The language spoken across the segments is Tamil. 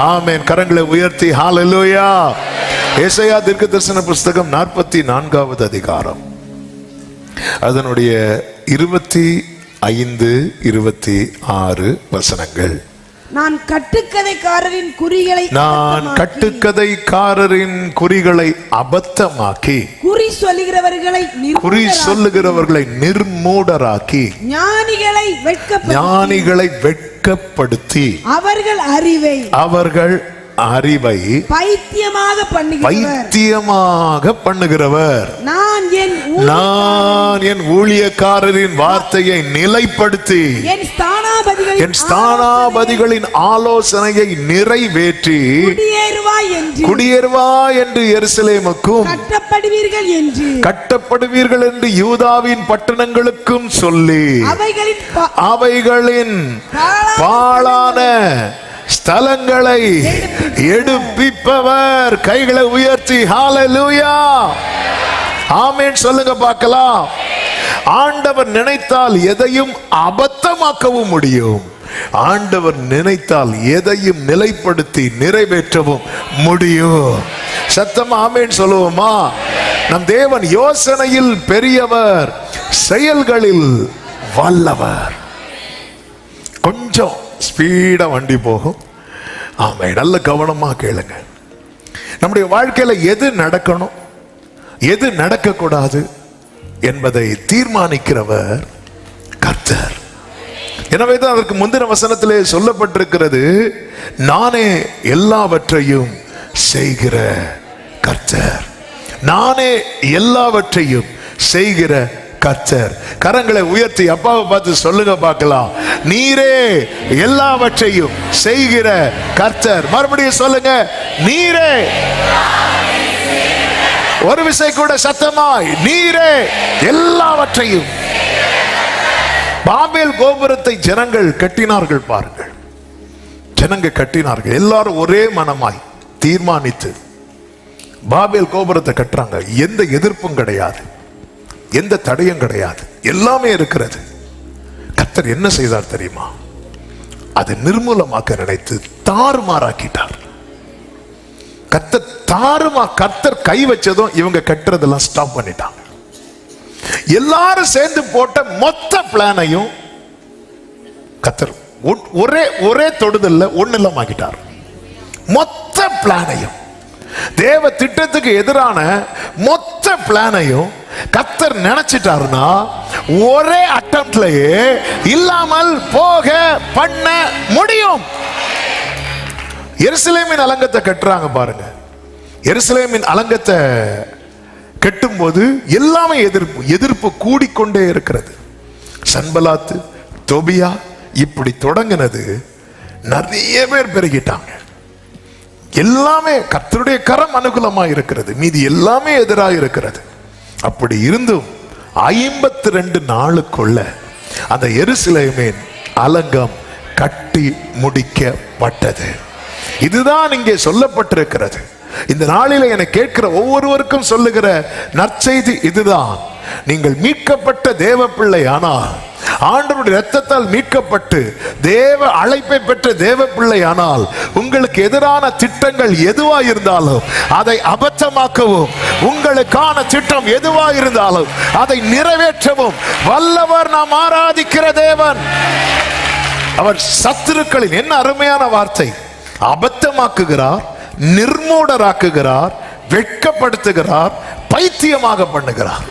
ஆமென். கரங்களை உயர்த்தி ஹalleluya. ஏசாயா தீர்க்கதரிசன புஸ்தகம் 44வது அதிகாரம் அதனுடைய 25, 26 வசனங்கள். நான் கட்டுக்கதைக்காரரின் குறிகளை அபத்தமாக்கி குறி சொல்லுகிறவர்களை நிர்மூடராக்கி ஞானிகளை வெட்கப்படுத்தி அவர்கள் அறிவை பைத்தியமாக பண்ணுகிறவர். நான் என் ஊழியக்காரரின் வார்த்தையை நிலைப்படுத்தி என் ஸ்தானாபதிகளின் ஆலோசனையை நிறைவேற்றி குடியேறுவா என்று எருசலேமுக்கும் கட்டப்படுவீர்கள் என்று யூதாவின் பட்டணங்களுக்கும் சொல்லி அவைகளின் பாழான ஸ்தலங்களை எடுப்பிப்பவர். கைகளை உயர்த்தி ஹalleluya. ஆமென் சொல்லுங்க பார்க்கலாம். ஆண்டவர் நினைத்தால் எதையும் அபத்தமாக்கவும் முடியும். ஆண்டவர் நினைத்தால் எதையும் நிலைப்படுத்தி நிறைவேற்றவும் முடியும். சத்தமா ஆமென் சொல்லுவோமா? நம் தேவன் யோசனையில் பெரியவர், செயல்களில் வல்லவர். கொஞ்சம் ஸ்பீடா வண்டி போகும். ஆமே, நல்ல கவனமா கேளுங்க. நம்முடைய வாழ்க்கையில எது நடக்கணும், எது நடக்க கூடாது என்பதை தீர்மானிக்கிறவர் கர்த்தர். எனவேதான் அதற்கு முந்தின வசனத்திலே சொல்லப்பட்டிருக்கிறது, நானே எல்லாவற்றையும் செய்கிற கர்த்தர். நானே எல்லாவற்றையும் செய்கிற கர்த்தர். கரங்களை உயர்த்தி அப்பாவை பார்த்து சொல்லுங்க பார்க்கலாம், நீரே எல்லாவற்றையும் செய்கிற கர்த்தர். மறுபடியும் சொல்லுங்க, நீரே. ஒரு விசை கூட சத்தமாய், நீரே எல்லாவற்றையும். பாபேல் கோபுரத்தை ஜனங்கள் கட்டினார்கள் பாருங்கள். ஜனங்கள் கட்டினார்கள், எல்லாரும் ஒரே மனமாய் தீர்மானித்து பாபேல் கோபுரத்தை கட்டுறாங்க. எந்த எதிர்ப்பும் கிடையாது, எந்த தடையும் கிடையாது, எல்லாமே இருக்கிறது. கர்த்தர் என்ன செய்தார் தெரியுமா? அதை நிர்மூலமாக்க நினைத்து தாறுமாறாக்கிட்டார். கர்த்தர் கை வச்சதும் இவங்க கட்டுறதெல்லாம் ஸ்டாப் பண்ணிட்டாங்க. எல்லாரும் சேர்ந்து போட்ட மொத்த பிளானையும் கர்த்தர் ஒரே தொடுதல்ல ஒண்ணு இல்லாமக்கிட்டார். மொத்த பிளானையும், தேவ திட்டத்துக்கு எதிரான மொத்த பிளானையும் கர்த்தர் நினைச்சிட்டாருன்னா ஒரே அட்டம்ப்ட்லயே இல்லாமல் போக பண்ண முடியும். எருசலேமின் அலங்கத்தை கட்டுறாங்க பாருங்க. எருசலேமின் அலங்கத்தை கட்டும் போது எல்லாமே எதிர்ப்பு கூடிக்கொண்டே இருக்கிறது. சன்பலாத்து, தொபியா இப்படி தொடங்கினது நிறைய பேர் பெருகிட்டாங்க. எல்லாமே கர்த்தருடைய கரம் அனுகூலமா இருக்கிறது, மீதி எல்லாமே எதிராக இருக்கிறது. அப்படி இருந்தும் 52 நாளுக்குள்ள அந்த எருசலேமின் அலங்கம் கட்டி முடிக்கப்பட்டது. இதுதான் இங்கே சொல்லப்பட்டிருக்கிறது. இந்த நாளில் என கேட்கிற ஒவ்வொருவருக்கும் சொல்லுகிற நற்செய்தி இதுதான். நீங்கள் மீட்கப்பட்ட தேவ பிள்ளை, ஆனால் ஆண்டவருடைய இரத்தத்தால் மீட்கப்பட்டு தேவ அழைப்பை பெற்ற தேவ பிள்ளை, ஆனால் உங்களுக்கு எதிரான திட்டங்கள் எதுவா இருந்தாலும் அதை அபத்தமாக்கவும், உங்களுக்கான திட்டம் எதுவா இருந்தாலும் அதை நிறைவேற்றவும் வல்லவர் நாம் ஆராதிக்கிற தேவன். அவர் சத்துருக்களின், என்ன அருமையான வார்த்தை, அபத்தமாக்குகிறார், நிர்மூடராக்குகிறார், வெட்கப்படுத்துகிறார், பைத்தியமாக பண்ணுகிறார்.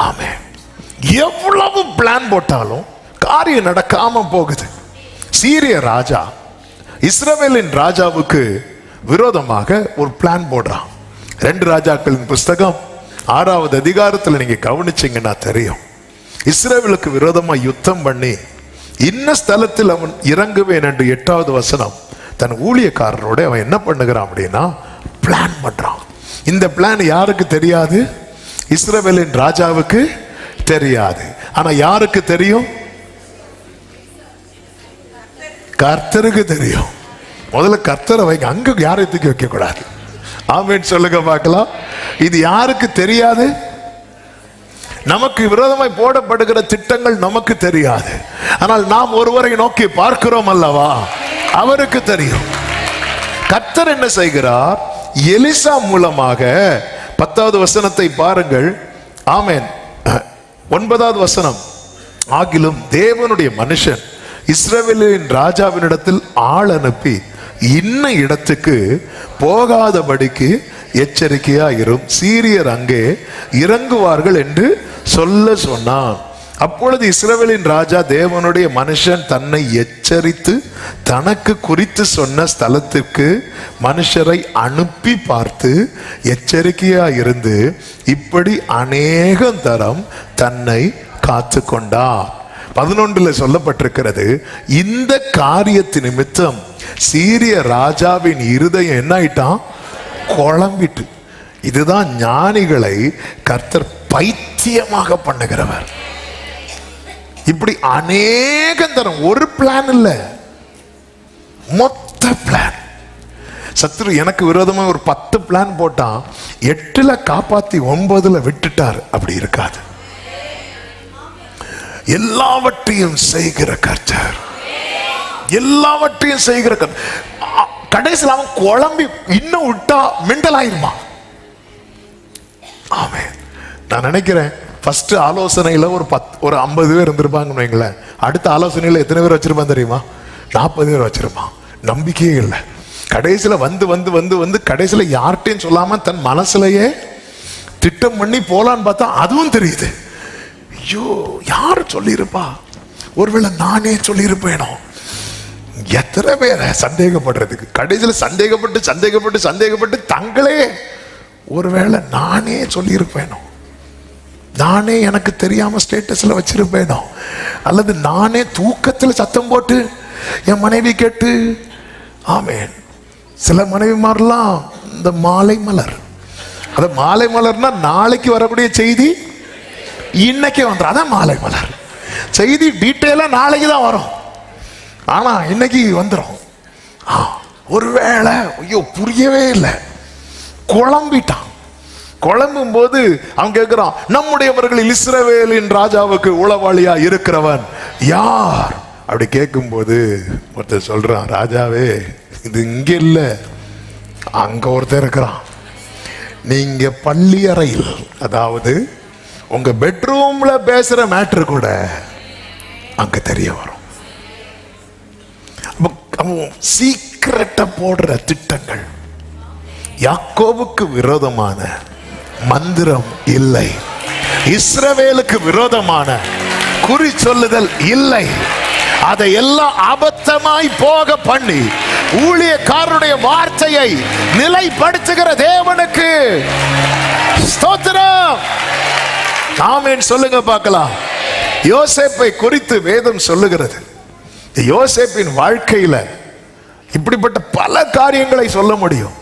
ஆமென். எவ்வளவு பிளான் போட்டாலும் காரியம் நடக்காம போகுது. சீரிய ராஜா இஸ்ரவேலின் ராஜாவுக்கு விரோதமாக ஒரு பிளான் போடுறான். 2 ராஜாக்களின் புஸ்தகம் 6வது அதிகாரத்தில் நீங்க கவனிச்சீங்கன்னா தெரியும். இஸ்ரவேலுக்கு விரோதமா யுத்தம் பண்ணி இன்ன ஸ்தலத்தில் அவன் இறங்குவேன் என்று 8வது வசனம் தன் ஊழியக்காரரோட அவன் என்ன பண்ணுகிறான் அப்படின்னா பிளான் பண்றான். இந்த பிளான் யாருக்கு தெரியாது? இஸ்ரவேலின் ராஜாவுக்கு தெரியாது. ஆனா யாருக்கு தெரியும்? கர்த்தருக்கு தெரியும். முதல்ல கர்த்தரை வைங்க, அங்க யாரையும் தூக்கி வைக்க கூடாது. ஆமென் சொல்லுங்க பார்க்கலாம். இது யாருக்கு தெரியாது? நமக்கு விரோதமாய் போடப்படுகிற திட்டங்கள் நமக்கு தெரியாது. ஆனால் நாம் ஒருவரை நோக்கி பார்க்கிறோம் அல்லவா? அவருக்கு தெரியும். கர்த்தர் என்ன செய்கிறார்? எலிசா மூலமாக 10வது வசனத்தை பாருங்கள். ஆமென். 9வது வசனம். ஆகிலும் தேவனுடைய மனுஷன் இஸ்ரவேலின் ராஜாவினிடத்தில் ஆள் அனுப்பி இன்ன இடத்துக்கு போகாதபடிக்கு எச்சரிக்கையா இரும், சீரியர் அங்கே இறங்குவார்கள் என்று சொல்ல சொன்னான். அப்பொழுது இஸ்ரவேலின் ராஜா தேவனுடைய மனுஷன் தன்னை எச்சரித்து தனக்கு குறித்து சொன்ன ஸ்தலத்திற்கு மனுஷரை அனுப்பி பார்த்து எச்சரிக்கையா இருந்து இப்படி அநேகம் தரம் தன்னை காத்து கொண்டார். 11 சொல்லப்பட்டிருக்கிறது, இந்த காரியத்து நிமித்தம் சீரிய ராஜாவின் இருதயம் என்ன ஆயிட்டான்? குழம்பிட்டு. இதுதான் ஞானிகளை கர்த்தர் பைத்தியமாக பண்ணுகிறவர். இப்படி அநேகம் தரம், ஒரு பிளான் இல்ல, மொத்த பிளான். சத்ரு எனக்கு விரோதமா ஒரு 10 பிளான் போட்டான், 8ல காப்பாத்தி 9ல விட்டுட்டார். அப்படி இருக்காது. எல்லாவற்றையும் செய்கிற கர்த்தர், எல்லாவற்றையும் செய்கிற கர்த்தர். கடைசியில் அவன் குழம்பி இன்னும் விட்டா மெண்டல் ஆயிருமா? ஆமென். நான் நினைக்கிறேன் ஃபர்ஸ்ட் ஆலோசனையில ஒரு 50 பேர் இருந்திருப்பாங்கன்னு வைங்களேன். அடுத்த ஆலோசனையில எத்தனை பேர் வச்சிருப்பான் தெரியுமா? 40 பேர் வச்சிருப்பான். நம்பிக்கையே இல்லை. கடைசியில வந்து வந்து வந்து வந்து கடைசியில யார்கிட்டையும் சொல்லாம தன் மனசுலயே திட்டம் பண்ணி போலான்னு பார்த்தா அதுவும் தெரியுது. ஐயோ, யாரு சொல்லியிருப்பா? ஒருவேளை நானே சொல்லியிருப்பேனோ? எத்தனை பேரை சந்தேகப்படுறதுக்கு, கடைசியில சந்தேகப்பட்டு சந்தேகப்பட்டு சந்தேகப்பட்டு தங்களே ஒருவேளை நானே சொல்லியிருப்பேனோ, நானே எனக்கு தெரியாம ஸ்டேட்டஸ்ல வச்சிருப்பேனோ, அல்லது நானே தூக்கத்தில் சத்தம் போட்டு என் மனைவி கேட்டு. ஆமென். சில மனைவிமாரெல்லாம் இந்த மாலை மலர், அத மாலை மலர்னா நாளைக்கு வரக்கூடிய செய்தி இன்னைக்கே வந்துடும். அதான் மாலை மலர். செய்தி டீட்டெயிலா நாளைக்கு தான் வரும், ஆனா இன்னைக்கு வந்துடும். ஒருவேளை ஐயோ புரியவே இல்லை, குழம்பிட்டான். குழம்பும் போது அவன் கேட்கிறான், நம்முடையவர்களில் இஸ்ரவேலின் ராஜாவுக்கு உளவாளியா இருக்கிறவன் யார்? அப்படி கேட்கும் போது ஒருத்தர் சொல்றான், ராஜாவே இது இங்க இல்ல, அங்க ஒருத்தர் இருக்கிறான். நீங்க பள்ளி அறையில், அதாவது உங்க பெட்ரூம்ல பேசுற மேட்டர் கூட அங்க தெரிய வரும். சீக்கிரட்டா போடுற திட்டங்கள். யாக்கோபுக்கு விரோதமான மந்திரம் இல்லை, இஸ்ரவேலுக்கு விரோதமான குறி சொல்லுதல் இல்லை. அதை எல்லாம் அபத்தமாய் போக பண்ணி ஊழியக்காரருடைய வார்த்தையை நிலைப்படுத்துகிற தேவனுக்கு ஸ்தோத்திரம். ஆமென் சொல்லுங்க பார்க்கலாம். யோசேப்பை குறித்து வேதம் சொல்லுகிறது. யோசேப்பின் வாழ்க்கையில இப்படிப்பட்ட பல காரியங்களை சொல்ல முடியும்.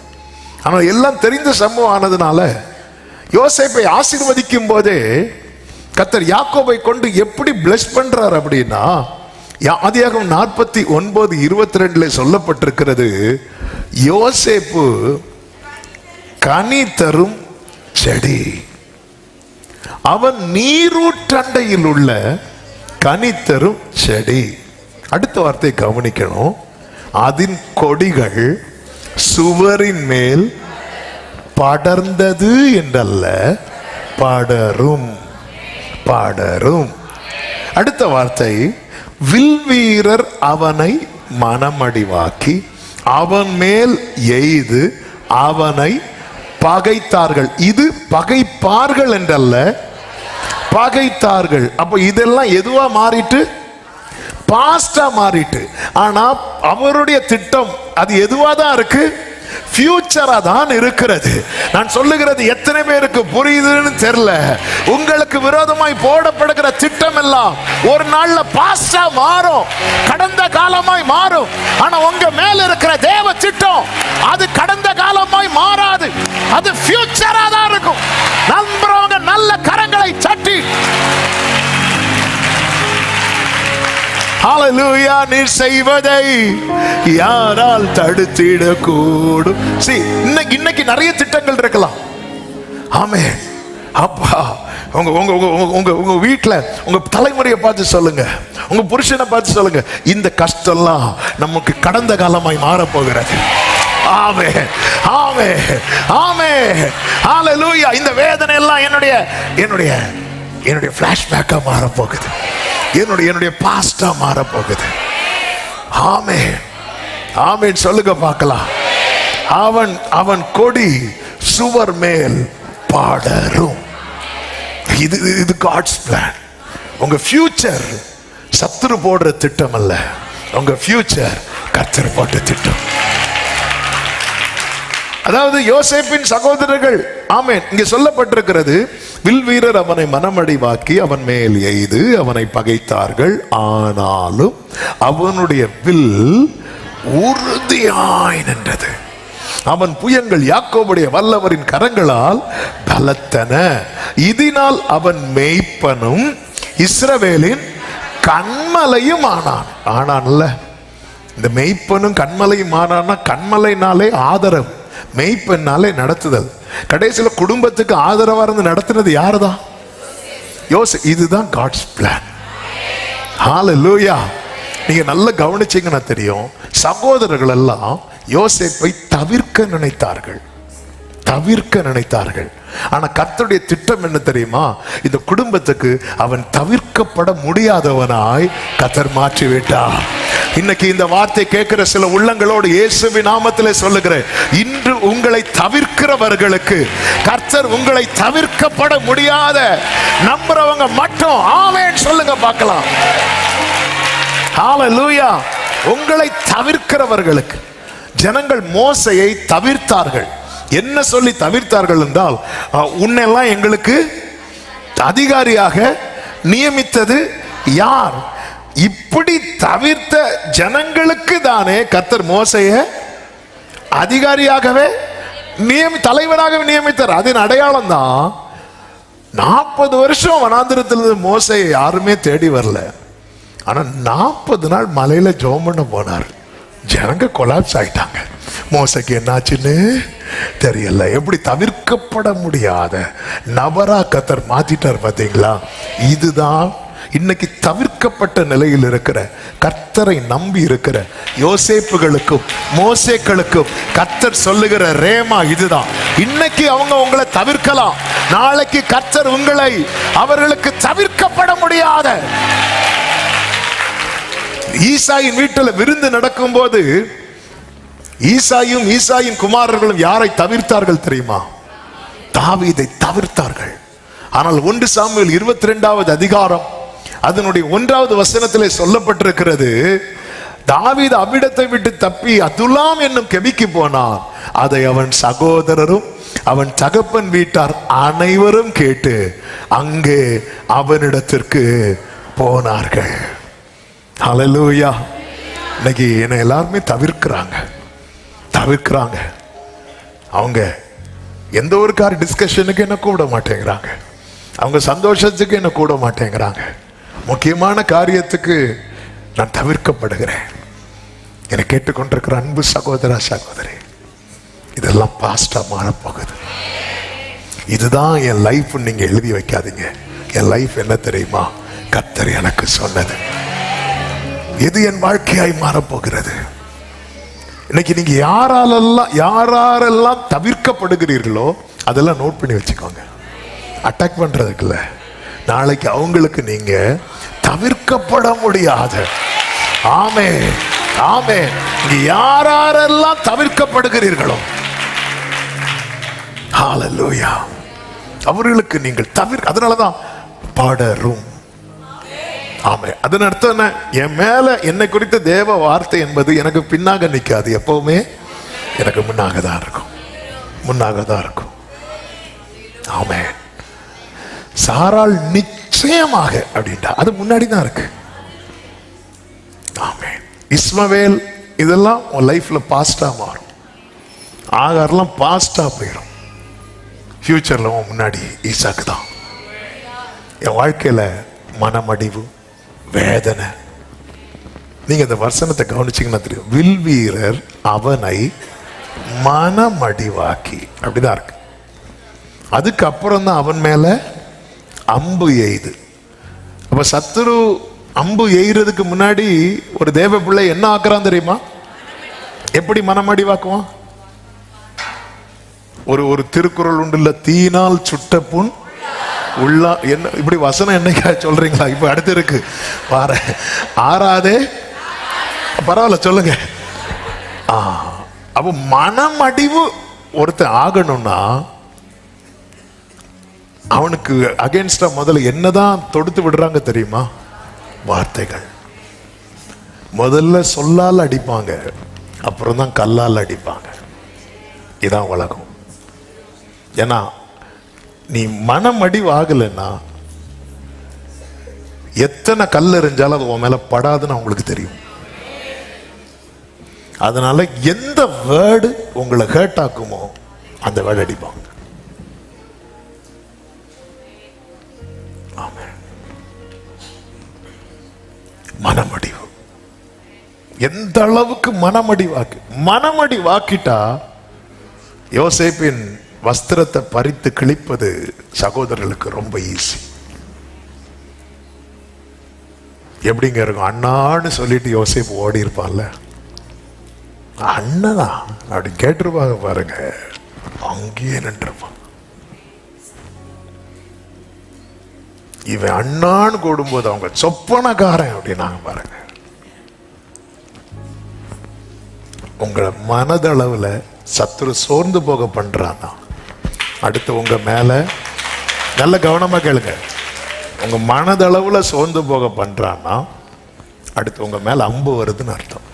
ஆனால் எல்லாம் தெரிந்த சம்பவம் ஆனதுனால யோசேப்பை ஆசீர்வதிக்கும் போதே கர்த்தர் யாக்கோபை கொண்டு எப்படி பிளஸ் பண்றார் அப்படின்னா, ஆதியாகமம் 49:22 சொல்லப்பட்டிருக்கிறது, யோசேப்பு கனி தரும் செடி, அவன் நீரூற்றண்டையில் உள்ள கனி தரும் செடி. அடுத்த வார்த்தை கவனிக்கணும், அதன் கொடிகள் சுவரின் மேல் படர்ந்தது என்றல்ல, படரும் படரும். அடுத்த வார்த்தை, வில்வீரர் அவனை மனமடிவாக்கி அவன் மேல் எய்து அவனை பகைத்தார்கள். இது பகைப்பார்கள் என்றல்ல, பகைத்தார்கள். அப்ப இதெல்லாம் எதுவா மாறிட்டு? பாஸ்டா மாறிட்டு. ஆனா அவருடைய திட்டம் அது எதுவா தான் இருக்கு? ஃபியூச்சரா தான் இருக்கிறது. நான் சொல்லுகிறது எத்தனை பேருக்கு புரியுதுன்னு தெரியல. உங்களுக்கு விரோதமாய் போடப்படுகிற திட்டம் எல்லாம் ஒரு நாள்ல பாஸ்டா மாறும், கடந்த காலமாய் மாறும். ஆனா உங்க மேல இருக்கிற தேவ திட்டம் அது கடந்த காலமாய் மாறாது, அது ஃபியூச்சரா தான் இருக்கும். நம்புறவங்க நல்ல கரங்களை தட்டி ஹalleluya. நீர் செய்வதை யாரால் தடுத்திட கூடும்? இன்னைக்கு நிறைய திட்டங்கள் இருக்கலாம். ஆமென். அப்பா உங்க உங்க உங்க உங்க உங்க வீட்டுல உங்க தலைமுறையை பார்த்து சொல்லுங்க, உங்க புருஷனை பார்த்து சொல்லுங்க, இந்த கஷ்டம்லாம் நமக்கு கடந்த காலமாய் மாறப்போகிறது. ஆமே ஆமே ஆமே ஹalleluya. இந்த வேதனை எல்லாம் என்னுடைய என்னுடைய என்னுடைய ஃபிளாஷ்பேக்கா மாறப்போகுது, என்னுடைய பாஸ்டா மாறப்போகுது. ஆமே ஆமேன் சொல்லுங்க பார்க்கலாம். அவன் கொடி சுவர் மேல் பாடரும். இது காட்ஸ் பிளான். உங்க ஃபியூச்சர் சத்துரு போடுற திட்டம் அல்ல, உங்க ஃபியூச்சர் கர்த்தர் போட்ட திட்டம். அதாவது யோசேப்பின் சகோதரர்கள், ஆமென், இங்க சொல்லப்பட்டிருக்கிறது, வில் வீரர் அவனை மனமடிவாக்கி அவன் மேல் எய்து அவனை பகைத்தார்கள். ஆனாலும் அவனுடைய வில் உறுதியாய் நின்றது. அவன் புயங்கள் யாக்கோபுடைய வல்லவரின் கரங்களால் பலத்தன. இதனால் அவன் மேய்ப்பனும் இஸ்ரவேலின் கண்மலையும் ஆனான். ஆனான்ல, இந்த மேய்ப்பனும் கண்மலையும் ஆனான்னா, கண்மலைனாலே ஆதரவு, மேய்ப்பனாலே நடத்துதல். கடைசியில குடும்பத்துக்கு ஆதரவா இருந்து நடத்தினது யாருதான்? இதுதான் காட்ஸ் பிளான். ஹalleluya. நீங்க நல்லா கவனிச்சீங்கன்னா தெரியும், சகோதரர்கள் எல்லாம் யோசேப்பை தவிர்க்க நினைத்தார்கள். ஆனா கர்த்தருடைய திட்டம் என்ன தெரியுமா? இந்த குடும்பத்துக்கு அவன் தவிர்க்கப்பட முடியாதவனாய் கர்த்தர் மாற்றி விட்டார். இன்னைக்கு இந்த வார்த்தை கேட்கிற சில உள்ளங்களோடு இயேசுவின் நாமத்திலே சொல்லுகிறேன், இன்று உங்களை தவிர்க்கிறவர்களுக்கு கர்த்தர் உங்களை தவிர்க்கப்பட முடியாத நம்புறவங்க மட்டும் ஆமென் சொல்லுங்க பார்க்கலாம். ஹalleluya. உங்களை தவிர்க்கிறவர்களுக்கு, ஜனங்கள் மோசையை தவிர்த்தார்கள். என்ன சொல்லி தவிர்த்தார்கள் என்றால், உன்னெல்லாம் எங்களுக்கு அதிகாரியாக நியமித்தது யார்? இப்படி தவிர்த்த ஜனங்களுக்கு தானே கர்த்தர் மோசையை அதிகாரியாகவே தலைவராகவே நியமித்தார். அதன் அடையாளம் தான் 40 வருஷம் வனாந்திரத்தில் மோசையை யாருமே தேடி வரல. ஆனா 40 நாள் மலையில ஜெபம் பண்ண போனார். ஜனங்க கொலாப்ஸ் ஆயிட்டாங்க. மோசைக்கு என்னாச்சுன்னு தெரியல. எப்படி தவிர்க்கப்பட முடியாத நபரா கர்த்தர் மாத்திட்டார் பாத்தீங்களா? இதுதான் இன்னைக்கு தவிர்க்கப்பட்ட நிலையில் இருக்கிற, கர்த்தரை நம்பி இருக்கிற யோசேப்புகளுக்கும் மோசேக்களுக்கும் கர்த்தர் சொல்லுகிற ரேமா இதுதான். இன்னைக்கு அவங்க உங்களை தவிர்க்கலாம், நாளைக்கு கர்த்தர் உங்களை அவர்களுக்கு தவிர்க்கப்பட முடியாத. ஈசாயின் வீட்டில் விருந்து நடக்கும் போது ஈசாயின் குமாரர்களும் யாரை தவிர்த்தார்கள் தெரியுமா? தாவீதை தவிர்த்தார்கள். ஆனால் 1 சாமுவேல் 22வது அதிகாரம் அதனுடைய 1வது வசனத்திலே சொல்லப்பட்டிருக்கிறது, தாவீது அவ்விடத்தை விட்டு தப்பி அதுலாம் என்னும் கெபிக்கு போனார். அதை அவன் சகோதரரும் அவன் தகப்பன் வீட்டார் அனைவரும் கேட்டு அங்கே அவனிடத்திற்கு போனார்கள். ஹல்லேலூயா. இன்னைக்கு என்ன எல்லாருமே தவிர்க்கிறாங்க. அவங்க எந்த ஒரு கார் டிஸ்கஷனுக்கு என்ன கூட மாட்டேங்கிறாங்க, அவங்க சந்தோஷத்துக்கு என்ன கூட மாட்டேங்கிறாங்க. முக்கியமான காரியத்துக்கு நான் தவிர்க்கப்படுகிறேன். என்னை கேட்டுக்கொண்டிருக்கிற அன்பு சகோதர சகோதரி, இதெல்லாம் பாஸ்டா மாறப்போகுது. இதுதான் என் லைஃப் நீங்க எழுதி வைக்காதீங்க. என் லைஃப் என்ன தெரியுமா? கர்த்தர் எனக்கு சொன்னது. இது என் வாழ்க்கையாய் மாறப்போகிறது. இன்னைக்கு நீங்க யாரெல்லாம் தவிர்க்கப்படுகிறீர்களோ அதெல்லாம் நோட் பண்ணி வச்சுக்கோங்க. அட்டாக் பண்றதுக்கு இல்ல, நாளைக்கு அவங்களுக்கு நீங்க தவிர்க்கப்பட முடியாத. ஆமே ஆமே. நீங்க யாரெல்லாம் தவிர்க்கப்படுகிறீர்களோ ஹல்லேலூயா, அவர்களுக்கு நீங்கள் அதனாலதான் படரும். ஆமே. அதன் அர்த்தம் என்ன? என் மேல என்னை குறித்த தேவ வார்த்தை என்பது எனக்கு பின்னாக நிற்காது, எப்பவுமே எனக்கு முன்னாக தான் இருக்கும். ஆமே. சாராள் நிச்சயமாக அப்படின்டா, அது முன்னாடி தான் இருக்கு. ஆமே. இஸ்மவேல் இதெல்லாம் உன் லைஃப்ல பாஸ்டா மாறும். ஆகார்லாம் பாஸ்டா போயிடும். ஃபியூச்சர்ல உன் முன்னாடி ஈசாக்கு தான். என் வாழ்க்கையில மனமடிவு, வேதனை. நீங்க இந்த வசனத்தை கவனிச்சீங்கன்னா தெரியும், வில் வீரர் அவனை மனமடிவாக்கி, அப்படிதான் இருக்கு. அதுக்கப்புறம் தான் அவன் மேல அம்பு எய்து. அப்ப சத்துரு அம்பு எய்கிறதுக்கு முன்னாடி ஒரு தேவ பிள்ளை என்ன ஆக்குறான் தெரியுமா? எப்படி மனமடி வாக்குவான்? ஒரு திருக்குறள் உண்டுல்ல, தீனால் சுட்ட புண் உள்ளா. என்ன இப்படி வசனம் என்னைக்கா சொல்றீங்களா? இப்ப அடுத்து இருக்கு பாரு, ஆறாதே. பரவாயில்ல சொல்லுங்க. அப்ப மனமடிவு ஒருத்தன் ஆகணும்னா அவனுக்கு அகைன்ஸ்டா முதல்ல என்னதான் தொடுத்து விடுறாங்க தெரியுமா? வார்த்தைகள். முதல்ல சொல்லால் அடிப்பாங்க, அப்புறம் தான் கல்லால் அடிப்பாங்க. இதான் உலகம். ஏன்னா நீ மனமடிவு ஆகலைன்னா எத்தனை கல் எறிஞ்சாலும் அது உன் மேல படாதுன்னு அவங்களுக்கு தெரியும். அதனால எந்த வேர்டு உங்களை ஹர்ட் ஆக்குமோ அந்த வேர்டு அடிப்பாங்க. மனமடிவு எந்த அளவுக்கு மனமடி வாக்கிட்டா யோசேப்பின் வஸ்திரத்தை பறித்து கிழிப்பது சகோதரர்களுக்கு ரொம்ப ஈஸி. எப்படிங்க இருக்கும்? அண்ணான்னு சொல்லிட்டு யோசேப்பு ஓடி இருப்பான்ல, அண்ணனா அப்படி கேட்டிருப்பாங்க பாருங்க, அங்கேயே நின்றுப்பான். இவன் அண்ணான்னு கூடும்போது அவங்க சொப்பனக்காரன் அப்படின்னாங்க பாருங்க. உங்களை மனதளவுல சத்துரு சோர்ந்து போக பண்றான்னா அடுத்து உங்க மேல, நல்ல கவனமா கேளுங்க, உங்க மனதளவுல சோர்ந்து போக பண்றான்னா அடுத்து உங்க மேல அம்பு வருதுன்னு அர்த்தம்.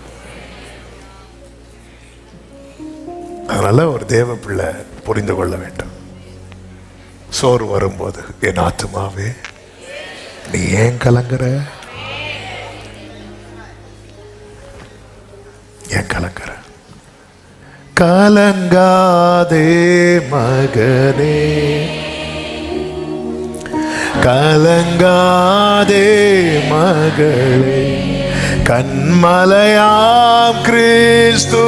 அதனால ஒரு தேவ பிள்ளை புரிந்து கொள்ள வேண்டும். சோறு வரும்போது, என் ஆத்துமாவே நீ ஏன் கலங்குற? ஏன் கலங்குற? கலங்காதே மகனே, கலங்காதே மகளே, கண்மலையாம் கிறிஸ்து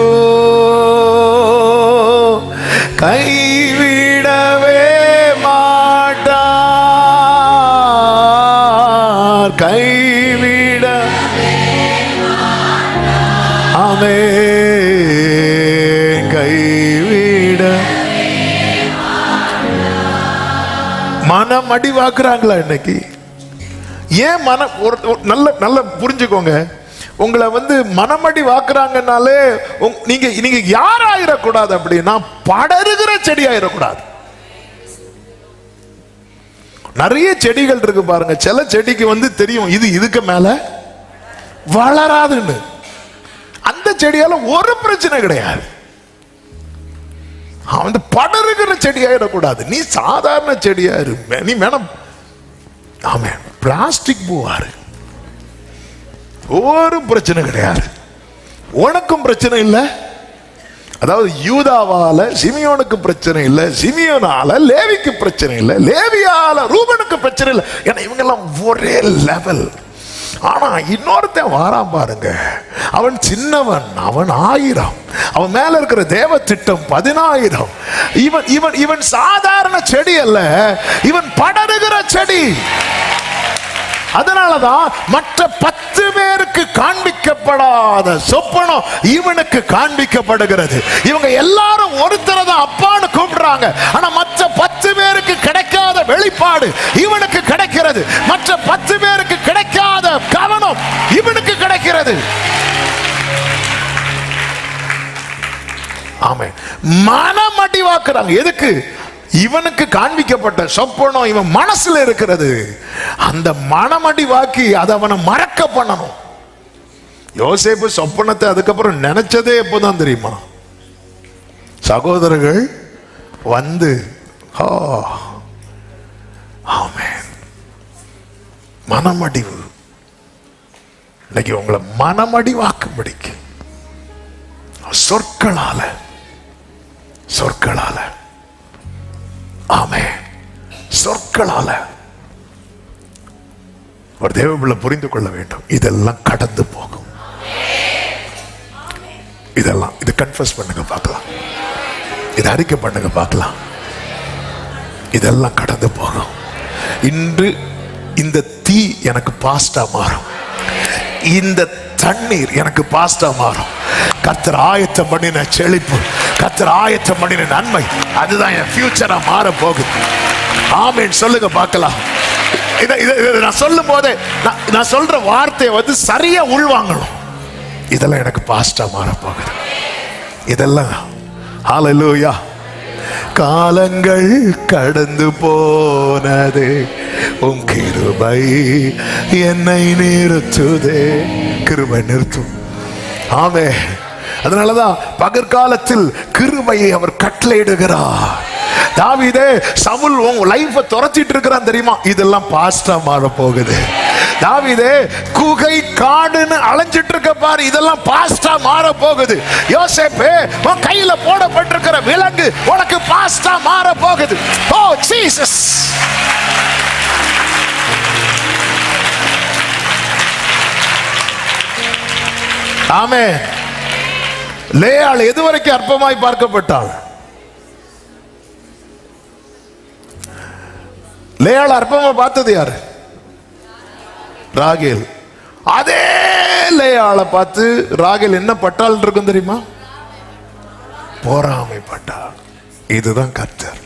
கைவிடவே மாட்டார், கைவிட ஆமென், கைவிட. மனம் அடிவாக்குறாங்களா இன்னைக்கு? ஏன் மனம் நல்ல புரிஞ்சுக்கோங்க. உங்களை மனமடி வாக்குறாங்கனாலே நீங்க யாராயிடக்கூடாது அப்படின்னா படருகிற செடி ஆயிடக்கூடாது. நிறைய செடிகள் இருக்கு பாருங்க, சில செடிக்கு தெரியும் இது இதுக்கு மேல வளராதுன்னு. அந்த செடியால ஒரு பிரச்சனை கிடையாது. படருகிற செடி ஆயிடக்கூடாது. நீ சாதாரண செடியா இரு, நீ வேணாம் ஆமே பிளாஸ்டிக் பூவாரு, ஒரு பிரச்சனை கிடையாது. உனக்கும் பிரச்சனை இல்லை. அதாவது யூதாவால சிமியோனுக்கு பிரச்சனை இல்லை, சிமியோனால லேவிக்கு பிரச்சனை இல்லை, லேவியால ரூபனுக்கு பிரச்சனை இல்லை. ஏன்னா இவங்க எல்லாம் ஒரே லெவல். ஆனா இன்னொருத்தன் வாரான் பாருங்க, அவன் சின்னவன், அவன் 1000, அவன் மேல இருக்கிற தேவ திட்டம் 10000. இவன் இவன் இவன் சாதாரண செடி அல்ல, இவன் படருகிற செடி. அதனாலதான் மற்ற 10 பேருக்கு காண்பிக்கப்படாத சொப்பனம் இவனுக்கு காண்பிக்கப்படுகிறது. இவங்க எல்லாரும் ஒருத்தரை தான் அப்பான்னு கூப்பிடுறாங்க. ஆனா மற்ற 10 பேருக்கு கிடைக்காத வெளிப்பாடு இவனுக்கு கிடைக்கிறது. மற்ற 10 பேருக்கு கிடைக்காத கவனம் இவனுக்கு கிடைக்கிறது. ஆமென். மனமடி வாக்குறாங்க. எதுக்கு? இவனுக்கு காண்பிக்கப்பட்ட சொப்பனம் இவன் மனசுல இருக்கிறது. அந்த மனமடி வாக்கி அதை அவனை மறக்க பண்ணணும். யோசேப்பு சொப்பனத்தை அதுக்கப்புறம் நினைச்சதே எப்போதான் தெரியுமா? சகோதரர்கள் ஆமென், மனமடிவு. இன்னைக்கு உங்களை மனமடி வாக்கும்படிக்கு சொற்களால ஆமென், சொற்களால ஒரு தேவ பிள்ளை புரிந்து கொள்ள வேண்டும். இதெல்லாம் கடந்து போகும். இதெல்லாம் இது கன்ஃபஸ் பண்ணுங்க பார்க்கலாம், இது அறிக்கை பண்ணுங்க பார்க்கலாம். இதெல்லாம் கடந்து போகும். இன்று இந்த தீ எனக்கு பாஸ்டா மாறும். இந்த தண்ணீர் எனக்கு பாஸ்டா மாறும். கர்த்தர் ஆயத்தம் பண்ணின செழிப்பு, கர்த்தர் ஆயத்தம் பண்ணின நன்மை, அதுதான் என் ஃபியூச்சரா மாற போகுது. ஆமென் சொல்லுங்க பார்க்கலாம். நான் சொல்லும் போதே நான் சொல்ற வார்த்தையை சரியா உள்வாங்கணும். இதெல்லாம் எனக்கு பாஸ்டா மாற போகுது. இதெல்லாம் ஹல்லேலூயா. காலங்கள் கடந்து போனது, உன் கிருபை என்னை நிறுத்துதே. கிருபை நிறுத்தும். ஆமென். அதனாலதான் பகற்காலத்தில் கிருபையை அவர் கட்டளையிடுகிறார். தாவீதே, சவுல் உன் லைஃபை துரத்திட்டு இருக்கிறான் தெரியுமா, இதெல்லாம் பாஸ்டா மாற போகுது. தாவீதே, குகை காடுன்னு அலைஞ்சிட்டு இருக்க பாரு, இதெல்லாம் பாஸ்டா மாற போகுது. யோசேப்பே, உன் கையில போடப்பட்டிருக்கிற விலங்கு உனக்கு பாஸ்டா மாற போகுது. ஓ ஜீசஸ். ஆமென். லேயாள் எதுவரைக்கும் அற்பமாய் பார்க்கப்பட்டாள்? லேயாள் அற்பமா பார்த்தது யாரு? ராகேல். அதே லேயாளை பார்த்து ராகேல் என்ன பட்டாள் இருக்கும் தெரியுமா? பொறாமைப்பட்டாள். இதுதான் கர்த்தர்.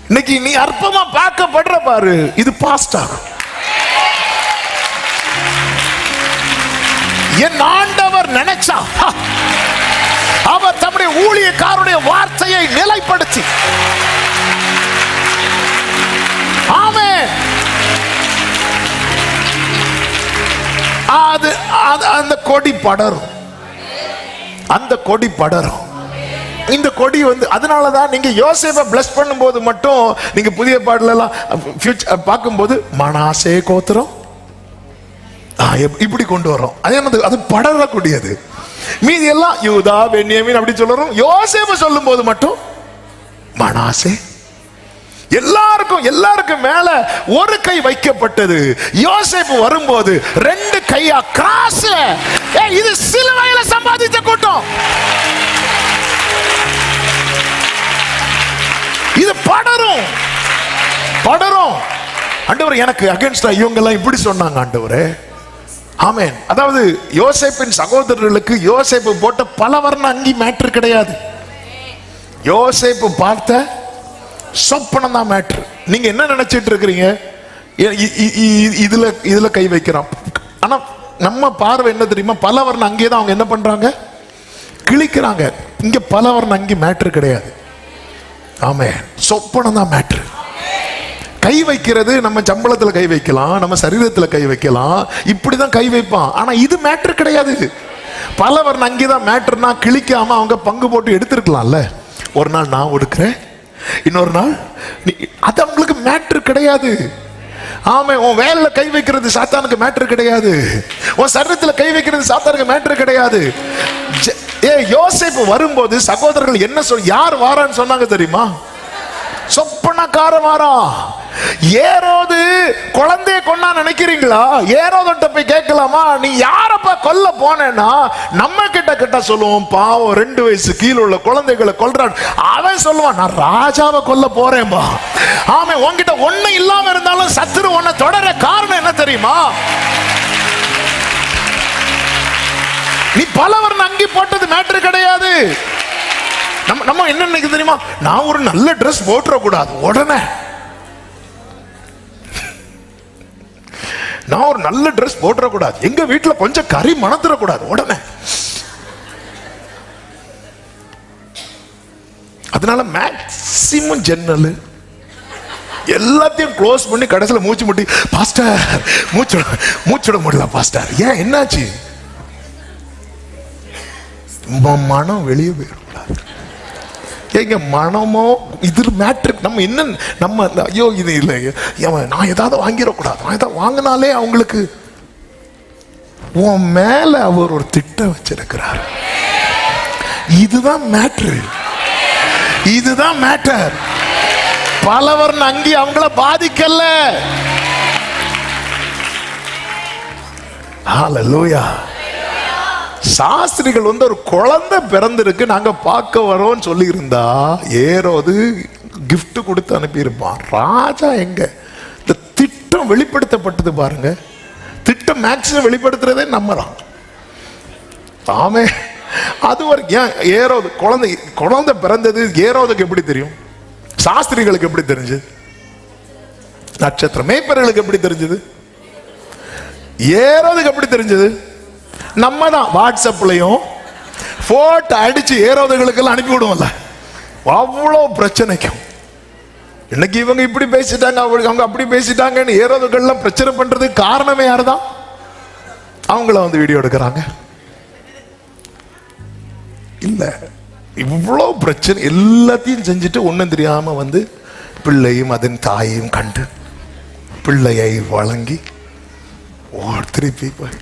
இன்னைக்கு நீ அற்பமா பார்க்கப்படுற பாரு, இது பாஸ்ட் ஆகும். என் ஆண்டவர் நினைச்சா அவர் தம்முடைய ஊழியக்காரருடைய வார்த்தையை நிலைப்படுத்தி, ஆமென், அந்த கொடி படரும். அந்த கொடி படரும். இந்த கொடி அதனாலதான் நீங்க யோசேப்பை பிளஸ் பண்ணும்போது மட்டும் நீங்க புதிய பாடல எல்லாம் பார்க்கும்போது மனாசே கோத்திரம் இப்படி கொண்டு வரோம். அது படரக்கூடியது. மீதி எல்லாம் யூதா பென்யமீன் அப்படி சொல்றோம். யோசேப்பு சொல்லும் போது மட்டும் மனாசே. எல்லாருக்கும் மேல ஒரு கை வைக்கப்பட்டது. யோசேப்பு வரும்போது ரெண்டு கையா கிராஸ்ல. இது சிலுவையில சம்பாதித்த கூட்டம். இது படரும். ஆண்டவர் எனக்கு அகைன்ஸ்டா இவங்க எல்லாம் இப்படி சொன்னாங்க ஆண்டவரே. ஆமென். அதாவது யோசேப்பின் சகோதரர்களுக்கு யோசேப்பு போட்ட பல வர்ண அங்கி மேட்டர் கிடையாது. யோசேப்பு பார்த்த சொப்பனம் தான் மேட்டர். நீங்க என்ன நினைச்சிட்டு இருக்கிறீங்க? இதுல கை வைக்கிறான். ஆனா நம்ம பார்வை என்ன தெரியுமா? பல வர்ண அங்கே தான் அவங்க என்ன பண்றாங்க, கிழிக்கிறாங்க. இங்க பல வர்ண அங்கி மேட்டர் கிடையாது. ஆமென். சொப்பனம் தான் மேட்டர். கை வைக்கிறது நம்ம சம்பளத்துல கை வைக்கலாம், நம்ம சரீரத்துல கை வைக்கலாம், இப்படிதான் கை வைப்பான். ஆனா இது மேட்டர் கிடையாது. பலவர் அங்கேதான் மேட்டர்னா கிழிக்காம அவங்க பங்கு போட்டு எடுத்திருக்கலாம்ல. ஒரு நாள் நான் ஒடுக்கிறேன், இன்னொரு நாள் அது அவங்களுக்கு மேட்டர் கிடையாது. ஆமா, உன் வேலையில கை வைக்கிறது சாத்தானுக்கு மேட்டர் கிடையாது. உன் சரீரத்துல கை வைக்கிறது சாத்தானுக்கு மேட்டர் கிடையாது. யோசேப்பு வரும்போது சகோதரர்கள் என்ன யார் வாரான்னு சொன்னாங்க தெரியுமா? சொப்பனக்கார வாரா. ஏரோது குழந்தைய கொண்டா நினைக்கிறீங்களா? ஏரோதுட்ட போய் கேட்கலாமா, நீ யாரப்பா கொல்ல போனேன்னா நம்ம கிட்ட சொல்லுவோம், பாவம் 2 வயசு கீழே உள்ள குழந்தைகளை கொல்றான். அவன் சொல்லுவான், நான் ராஜாவை கொல்ல போறேன்பா. ஆமா, உன்கிட்ட ஒண்ணு இல்லாம இருந்தாலும் சத்துரு உன்னை தொடர காரணம் என்ன தெரியுமா? நீ பலவர் அங்கி போட்டது மேட்டர் கிடையாது. நம்ம என்ன நினைக்க தெரியுமா? நான் ஒரு நல்ல ட்ரெஸ் போட்டுற கூடாது, உடனே நான் ஒரு நல்ல ட்ரெஸ் போட்டுற கூடாது, எங்க வீட்டுல கொஞ்சம் கறி மணத்துற கூடாது, உடனே. அதனால மேக்சிமம் ஜன்னல் எல்லாத்தையும் க்ளோஸ் பண்ணி கடைசியில் மூச்சு முட்டி, பாஸ்டர் மூச்சுட முடியல பாஸ்டர். ஏன், என்னாச்சு? மனம் வெளியே போயிடக்கூடாது. எங்க மனமோ இது மேட்ரிக். நம்ம என்ன, நம்ம ஐயோ இது இல்லை, நான் ஏதாவது வாங்கிடக்கூடாது, நான் ஏதாவது வாங்கினாலே அவங்களுக்கு உன் மேல அவர் ஒரு திட்டம் வச்சிருக்கிறார். இதுதான் மேட்ரு, இதுதான் மேட்டர். பலவர் அங்கி அவங்கள பாதிக்கல. ஹல்லேலூயா. சாஸ்திரிகள் ஒரு குழந்தை பிறந்திருக்கு நாங்க பார்க்க வரோம் சொல்லி இருந்தா ஏரோது கிஃப்ட் கொடுத்து அனுப்பி இருப்பான். ராஜா எங்க? இந்த திட்டம் வெளிப்படுத்தப்பட்டது பாருங்க. திட்டம் மேக்சிமம் வெளிப்படுத்துறதே நம்ம தான். ஆமே. அது வரைக்கும் ஏரோது குழந்தை பிறந்தது ஏரோதுக்கு எப்படி தெரியும்? சாஸ்திரிகளுக்கு எப்படி தெரிஞ்சது? நட்சத்திரம் மேய்ப்பர்களுக்கு எப்படி தெரிஞ்சது? ஏரோதுக்கு எப்படி தெரிஞ்சது? நம்ம தான் வாட்ஸ்அப்லயும் போட்டோ அடிச்சு ஏரோதுகளுக்கு எல்லாம் அனுப்பி விடுவோம்ல. அவ்வளோ பிரச்சனைக்கும் இன்னைக்கு இவங்க இப்படி பேசிட்டாங்க, அவங்க அப்படி பேசிட்டாங்கன்னு ஏரோதுகள்லாம் பிரச்சனை பண்றதுக்கு காரணமே யாருதான்? அவங்கள வந்து வீடியோ எடுக்கிறாங்க. இல்ல, இவ்வளோ பிரச்சனை எல்லாத்தையும் செஞ்சுட்டு ஒன்றும் தெரியாம வந்து பிள்ளையும் அதன் தாயையும் கண்டு பிள்ளையை வழங்கி திருப்பி போய்,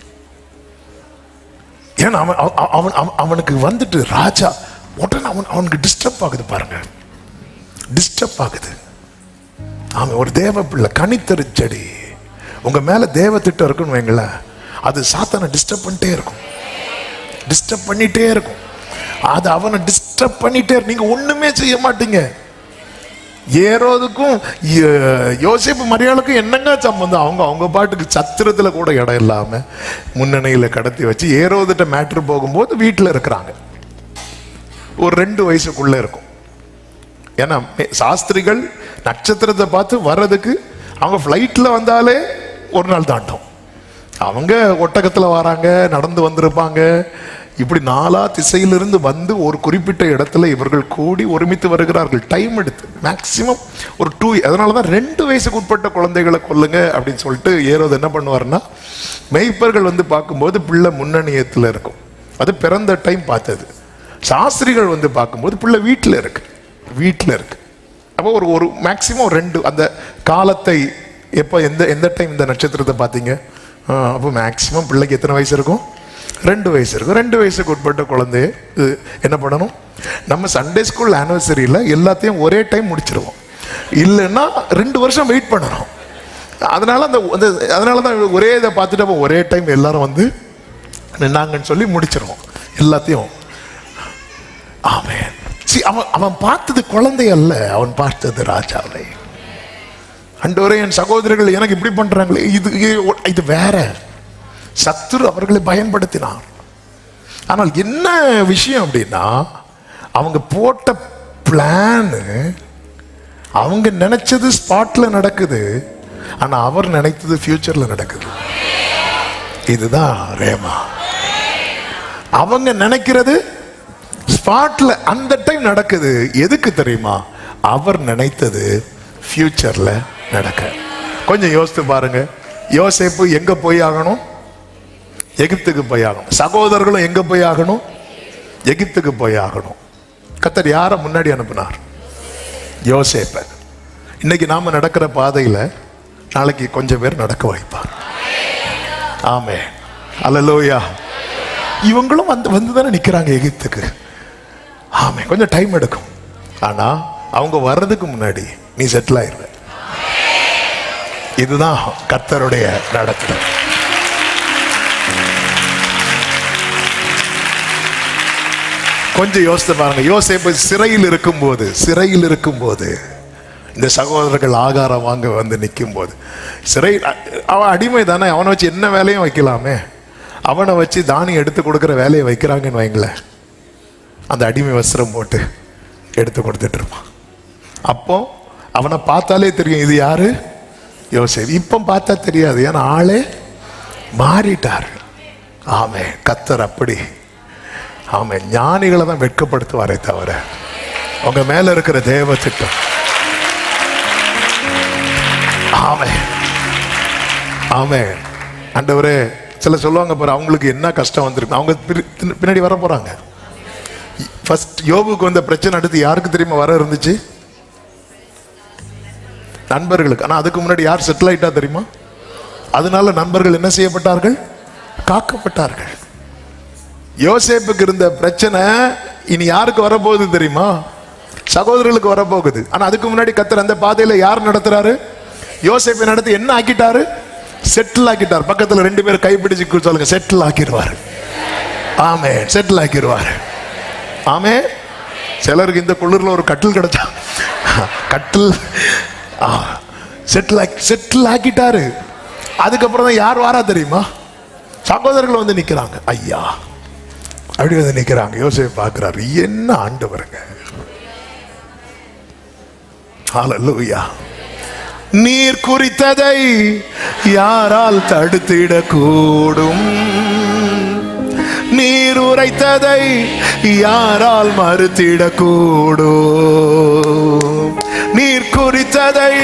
ஏன்னா அவனுக்கு வந்துட்டு ராஜா உடனே அவனுக்கு டிஸ்டர்ப் ஆகுது பாருங்க, டிஸ்டர்ப் ஆகுது. அவன் ஒரு தேவ பிள்ளை, கனித்தரு செடி. உங்க மேல தேவ திட்டம் இருக்குன்னு வைங்களேன், அது சாத்தானை டிஸ்டர்ப் பண்ணிட்டே இருக்கும், டிஸ்டர்ப் பண்ணிட்டே இருக்கும். அது அவனை டிஸ்டர்ப் பண்ணிட்டே, நீங்க ஒண்ணுமே செய்ய மாட்டீங்க. ஏரோதுக்கும் யோசேப்பு மரியாளுக்கும் என்னங்க சம்பந்தம்? அவங்க பாட்டுக்கு சத்திரத்துல கூட இடம் இல்லாம முன்னணியில கடத்தி வச்சு ஏரோதுட்ட மேட்ரு போகும்போது வீட்டுல இருக்கிறாங்க. ஒரு 2 வயசுக்குள்ள இருக்கும். ஏன்னா சாஸ்திரிகள் நட்சத்திரத்தை பார்த்து வர்றதுக்கு அவங்க ஃப்ளைட்ல வந்தாலே ஒரு நாள் தாண்டும். அவங்க ஒட்டகத்துல வராங்க, நடந்து வந்திருப்பாங்க. இப்படி 4 திசையிலிருந்து வந்து ஒரு குறிப்பிட்ட இடத்துல இவர்கள் கூடி ஒருமித்து வருகிறார்கள். டைம் எடுத்து மேக்சிமம் ஒரு 2. அதனாலதான் 2 வயசுக்கு உட்பட்ட குழந்தைகளை கொல்லுங்க அப்படின்னு சொல்லிட்டு ஏரோது என்ன பண்ணுவாருன்னா, மெய்ப்பர்கள் வந்து பார்க்கும்போது பிள்ளை முன்னணியத்தில் இருக்கும், அது பிறந்த டைம் பார்த்தது. சாஸ்திரிகள் வந்து பார்க்கும்போது பிள்ளை வீட்டில் இருக்கு, வீட்டில் இருக்கு. அப்போ ஒரு மேக்சிமம் 2 அந்த காலத்தை எப்போ எந்த டைம் இந்த நட்சத்திரத்தை பார்த்தீங்க? அப்போ மேக்சிமம் பிள்ளைக்கு எத்தனை வயசு இருக்கும்? 2 வயசு இருக்கும். 2 வயசுக்கு உட்பட்ட குழந்தைய என்ன பண்ணணும்? நம்ம சண்டே ஸ்கூல் ஆனிவர்சரியில் எல்லாத்தையும் ஒரே டைம் முடிச்சிருவோம். இல்லைன்னா 2 வருஷம் வெயிட் பண்ணணும். அதனால தான் ஒரே இதை பார்த்துட்டு அப்போ ஒரே டைம் எல்லாரும் வந்து நின்னாங்கன்னு சொல்லி முடிச்சிருவோம் எல்லாத்தையும். ஆமென். அவன் பார்த்தது குழந்தை அல்ல, அவன் பார்த்தது ராஜாவை. ஆண்டவரே, என் சகோதரர்கள் எனக்கு இப்படி பண்றாங்களே, இது வேற. சத்துரு அவர்களை பயன்படுத்தினார். ஆனால் என்ன விஷயம் அப்படின்னா, அவங்க போட்ட பிளான், அவங்க நினைச்சது ஸ்பாட்ல நடக்குது, ஆனா அவர் நினைத்தது ஃபியூச்சர்ல நடக்குது. இதுதான் ரேமா. அவங்க நினைக்கிறது ஸ்பாட்ல அந்த டைம் நடக்குது. எதுக்கு தெரியுமா? அவர் நினைத்தது ஃபியூச்சர்ல நடக்க. கொஞ்சம் யோசித்து பாருங்க. யோசேப்பு எங்க போய் ஆகணும்? எகிப்துக்கு போய் ஆகணும். சகோதரர்களும் எங்க போய் ஆகணும்? எகிப்துக்கு போய் ஆகணும். கர்த்தர் யாரை முன்னாடி அனுப்பினார்? யோசேப்பை. இன்னைக்கு நாம நடக்கிற பாதையில நாளைக்கு கொஞ்சம் பேர் நடக்க வைப்பார். ஆமே, அல்லேலூயா. இவங்களும் வந்து தானே நிக்கிறாங்க எகிப்துக்கு. ஆமே, கொஞ்சம் டைம் எடுக்கும். ஆனா அவங்க வர்றதுக்கு முன்னாடி நீ செட்டில் ஆயிருவ. இதுதான் கர்த்தருடைய நடத்தை. கொஞ்சம் யோசித்து பாருங்க. யோசேப்பு சிறையில் இருக்கும்போது இந்த சகோதரர்கள் ஆகாரம் வாங்க வந்து நிற்கும் போது, அவன் அடிமை தானே, அவனை வச்சு என்ன வேலையும் வைக்கலாமே. அவனை வச்சு தானியம் எடுத்து கொடுக்குற வேலையை வைக்கிறாங்கன்னு வைங்களேன். அந்த அடிமை வஸ்திரம் போட்டு எடுத்து கொடுத்துட்டு இருப்பான். அப்போ அவனை பார்த்தாலே தெரியும் இது யாரு? யோசேப்பு. இப்போ பார்த்தா தெரியாது, ஏன்னா ஆளே மாறிட்டார். ஆமே, கர்த்தர் அப்படி ஆமே ஞானிகளை தான் வெட்கப்படுத்துவாரே தவிர உங்க மேல இருக்கிற தேவ திட்டம். ஆமே ஆமே. ஆண்டவரே, சில சொல்லுவாங்க பாரு, அவங்களுக்கு என்ன கஷ்டம் வந்திருக்கு, அவங்க பின்னாடி வர போறாங்க. ஃபர்ஸ்ட் யோபுக்கு வந்த பிரச்சனை அடுத்து யாருக்கு தெரியுமா வர இருந்துச்சு? நண்பர்களுக்கு. ஆனா அதுக்கு முன்னாடி யார் செட்டில் ஆயிட்டா தெரியுமா? அதனால நண்பர்கள் என்ன செய்யப்பட்டார்கள்? காக்கப்பட்டார்கள். யோசேப்புக்கு இருந்த பிரச்சனை இனி யாருக்கு வரப்போகுது தெரியுமா? சகோதரர்களுக்கு வரப்போகுது. ஆனா அதுக்கு முன்னாடி கர்த்தர் அந்த பாதையில யார் நடத்துறாரு? யோசேப்பை நடத்தி என்ன ஆக்கிட்டாரு? செட்டில் ஆக்கிட்டார். பக்கத்துல 2 பேர் கைப்பிடிச்சு சொல்லுங்க, செட்டில் ஆக்கிடுவார். ஆமே, செட்டில் ஆக்கிடுவார். ஆமே. சிலருக்கு இந்த குளிர்ல ஒரு கட்டில் கிடைச்சா, கட்டில் செட்டில் ஆக்கிட்டாரு. அதுக்கப்புறம் தான் யார் வாரா தெரியுமா? சகோதரர்கள் வந்து நிக்கிறாங்க. ஐயா அப்படி வந்து நிக்கிறாங்க. யோசேப்பு பார்க்கிறாரு, என்ன ஆண்டவருங்க. ஹல்லேலூயா. நீர் குறித்ததை யாரால் தடுத்திடக்கூடும்? நீர் உரைத்ததை யாரால் மறுத்திடக்கூடும்? நீர் குறித்ததை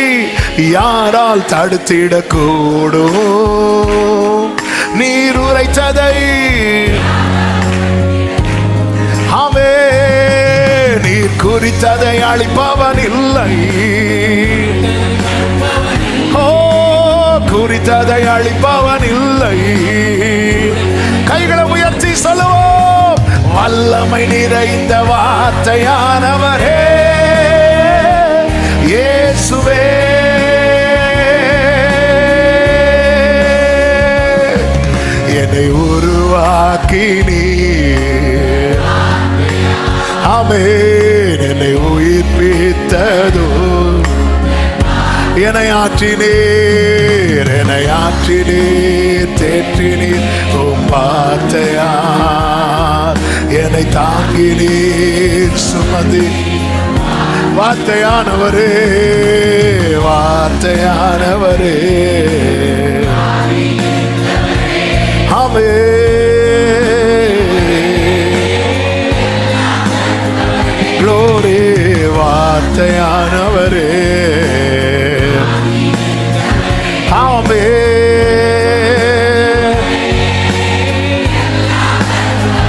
யாரால் தடுத்திடக்கூடும்? நீர் உரைத்ததை ஆமே. நீர் குறித்ததை அழிப்பவன் இல்லை. ஓ, குறித்ததை அழிப்பவன் இல்லை. கைகளை உயர்த்தி சொல்லுவோம். வல்லமை நிறைந்த வார்த்தையானவரே இயேசுவே, என்னை உருவாக்கினீர். ஆமென். என்னை உயிர்ப்பித்ததோ, என்னை ஆற்றினீர், என்னை ஆற்றினீர், தேற்றினீர் உம் வார்த்தையார். என்னை தாங்கினீர், சுமதி. வார்த்தையானவரே, வார்த்தையானவரே. ஆமென். க்ளோரி. வார்த்தையானவரே.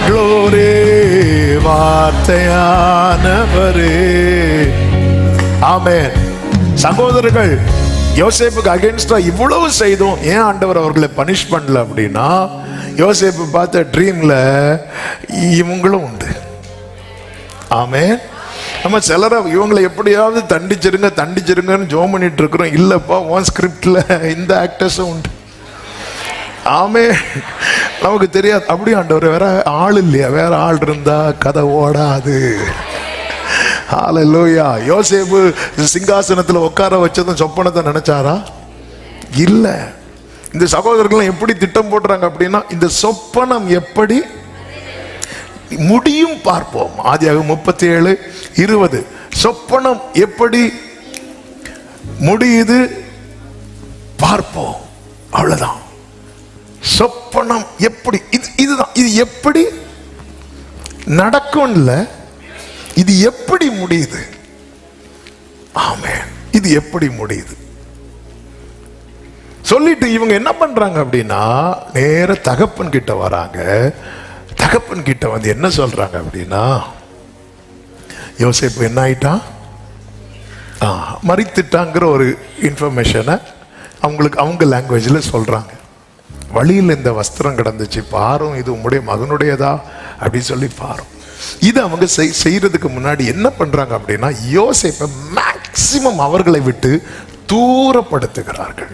க்ளோரி. வார்த்தையானவரே. ஆமென். சகோதரர்கள் யோசேப்புக்கு அகைன்ஸ்டா இவ்வளவு செய்தோம், ஏன் ஆண்டவர் அவர்களை பனிஷ் பண்ணல அப்படின்னா, யோசேப்பு பார்த்த ட்ரீம்ல இவங்களும் உண்டு. ஆமென். நம்ம சிலரை இவங்களை எப்படியாவது தண்டிச்சிருங்க தண்டிச்சிருங்கன்னு ஜோம் பண்ணிட்டு இருக்கிறோம். இல்லப்பா, உன் ஸ்கிரிப்ட்ல இந்த ஆக்டர்ஸும் உண்டு. ஆமே, நமக்கு தெரியாது. அப்படி ஆண்டவர் வேற ஆள் இல்லையா? வேற ஆள் இருந்தா கதை ஓடாது. ஹல்லேலூயா. யோசேப்பு சிங்காசனத்துல உட்கார வச்சதும் சொப்பனத்தை நினைச்சாரா? இல்ல. இந்த சகோதரர்கள் எப்படி திட்டம் போடுறாங்க அப்படின்னா, இந்த சொப்பனம் எப்படி முடியும் பார்ப்போம். ஆதியாகமம் 37:20. சொப்பனம் எப்படி முடியுது பார்ப்போம். அவ்வளவுதான். சொப்பனம் எப்படி, இதுதான். இது எப்படி நடக்கும் இல்ல, இது எப்படி முடியுது. ஆமென். இது எப்படி முடியுது சொல்லிட்டு இவங்க என்ன பண்றாங்க அப்படின்னா, நேர தகப்பன் கிட்ட வராங்க. தகப்பன் கிட்ட வந்து என்ன சொல்றாங்க அப்படின்னா, யோசேப்பு என்ன ஆயிட்டான், மரித்துட்டாங்கிற ஒரு இன்ஃபர்மேஷனை அவங்களுக்கு அவங்க லாங்குவேஜ்ல சொல்றாங்க. வழியில் இந்த வஸ்திரம் கிடந்துச்சு, பாரும் இது உங்களுடைய மகனுடையதா அப்படின்னு சொல்லி பாரும். இது அவங்க செய்யறதுக்கு முன்னாடி என்ன பண்றாங்க அப்படின்னா, யோசேப்பை மேக்சிமம் அவர்களை விட்டு தூரப்படுத்துகிறார்கள்.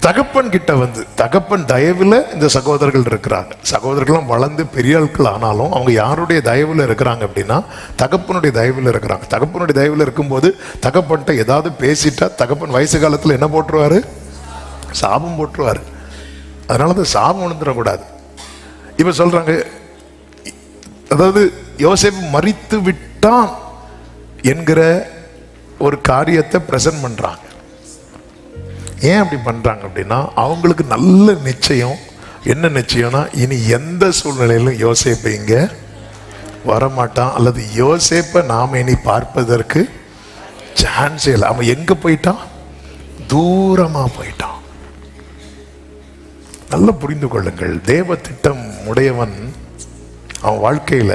தகப்பன் கிட்ட வந்து, தகப்பன் தயவுல இந்த சகோதரர்கள் இருக்கிறாங்க. சகோதரர்களும் வளர்ந்து பெரிய ஆட்கள் ஆனாலும் அவங்க யாருடைய தயவுல இருக்கிறாங்க அப்படின்னா, தகப்பனுடைய தயவுல இருக்கிறாங்க. தகப்பனுடைய தயவுல இருக்கும்போது தகப்பன்ட்ட ஏதாவது பேசிட்டா தகப்பன் வயசு காலத்துல என்ன போட்டுருவாரு? சாபம் போட்டுருவாரு. அதனாலதான் சாபம் உணர்ந்துடக்கூடாது. இப்ப சொல்றாங்க, அதாவது யோசேப்பு மரித்து விட்டான் என்கிற ஒரு காரியத்தை பிரசன்ட் பண்றாங்க. ஏன் அப்படி பண்றாங்க அப்படின்னா, அவங்களுக்கு நல்ல நிச்சயம். என்ன நிச்சயம்னா, இனி எந்த சூழ்நிலையிலும் யோசேப்பு இங்க வரமாட்டான், அல்லது யோசேப்பை நாம இனி பார்ப்பதற்கு சான்ஸ் இல்லை. அவன் எங்க போயிட்டான்? தூரமா போயிட்டான். நல்லா புரிந்து கொள்ளுங்கள். தேவ திட்டம் உடையவன் அவன் வாழ்க்கையில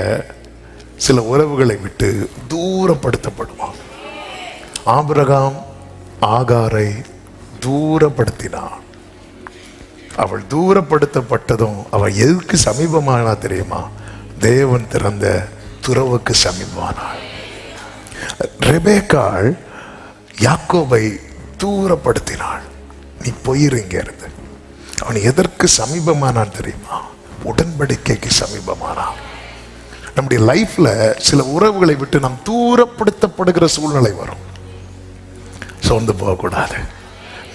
சில உறவுகளை விட்டு தூரப்படுத்தப்படுவான். ஆபிரகாம் ஆகாரை தூரப்படுத்தினான். அவள் தூரப்படுத்தப்பட்டதும் அவள் எதுக்கு சமீபமானா தெரியுமா? தேவன் திறந்த துறவுக்கு சமீபமானாள். ரெபேக்காள் யாக்கோபை தூரப்படுத்தினாள். நீ போயிருங்க இருந்து. அவன் எதற்கு சமீபமானான் தெரியுமா? உடன்படிக்கைக்கு சமீபமானான். நம்முடைய லைஃப்ல சில உறவுகளை விட்டு நாம் தூரப்படுத்தப்படுகிற சூழ்நிலை வரும். சோர்ந்து போகக்கூடாது.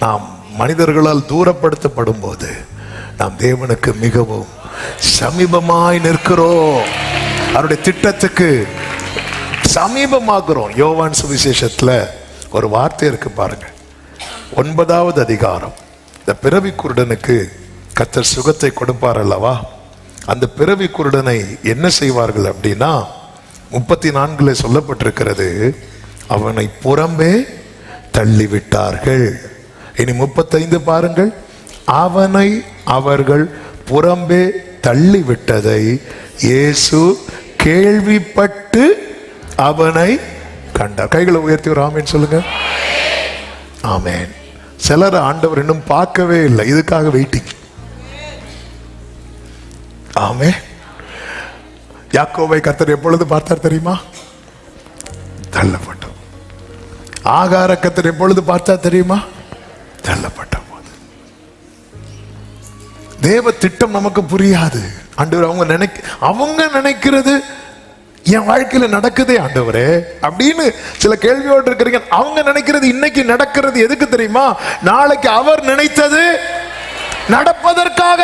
நாம் மனிதர்களால் தூரப்படுத்தப்படும் போது நாம் தேவனுக்கு மிகவும் சமீபமாய் நிற்கிறோம். அவருடைய திட்டத்துக்கு சமீபமாகிறோம். யோவான் சுவிசேஷத்துல ஒரு வார்த்தை இருக்கு பாருங்க, 9வது அதிகாரம். இந்த பிறவி குருடனுக்கு கர்த்தர் சுகத்தை கொடுப்பார் அல்லவா? அந்த பிறவி குருடனை என்ன செய்வார்கள் அப்படின்னா 34 சொல்லப்பட்டிருக்கிறது, அவனை புறம்பே தள்ளிவிட்டார்கள். இனி 35 பாருங்கள், அவனை அவர்கள் புறம்பே தள்ளிவிட்டதை இயேசு கேள்விப்பட்டு அவனை கண்டார். கைகளை உயர்த்தி ஒரு ஆமேன் சொல்லுங்க. ஆமேன். சிலர் ஆண்டவர் இன்னும் பார்க்கவே இல்லை, இதுக்காக வெயிட்டிங். ஆமே. யாக்கோபை கர்த்தர் எப்பொழுது பார்த்தார் தெரியுமா? தள்ளப்பட்டோம். ஆகார கர்த்தர் எப்பொழுது பார்த்தார் தெரியுமா? தள்ளப்பட்ட போது. தேவ திட்டம் நமக்கு புரியாது. ஆண்டவர் அவங்க நினைக்கிறது என் வாழ்க்கையில நடக்குதே ஆண்டவரே அப்படின்னு சில கேள்வியோடு இருக்கிறீங்க. அவங்க நினைக்கிறது இன்னைக்கு நடக்கிறது எதுக்கு தெரியுமா? நாளைக்கு அவர் நினைத்தது நடப்பதற்காக.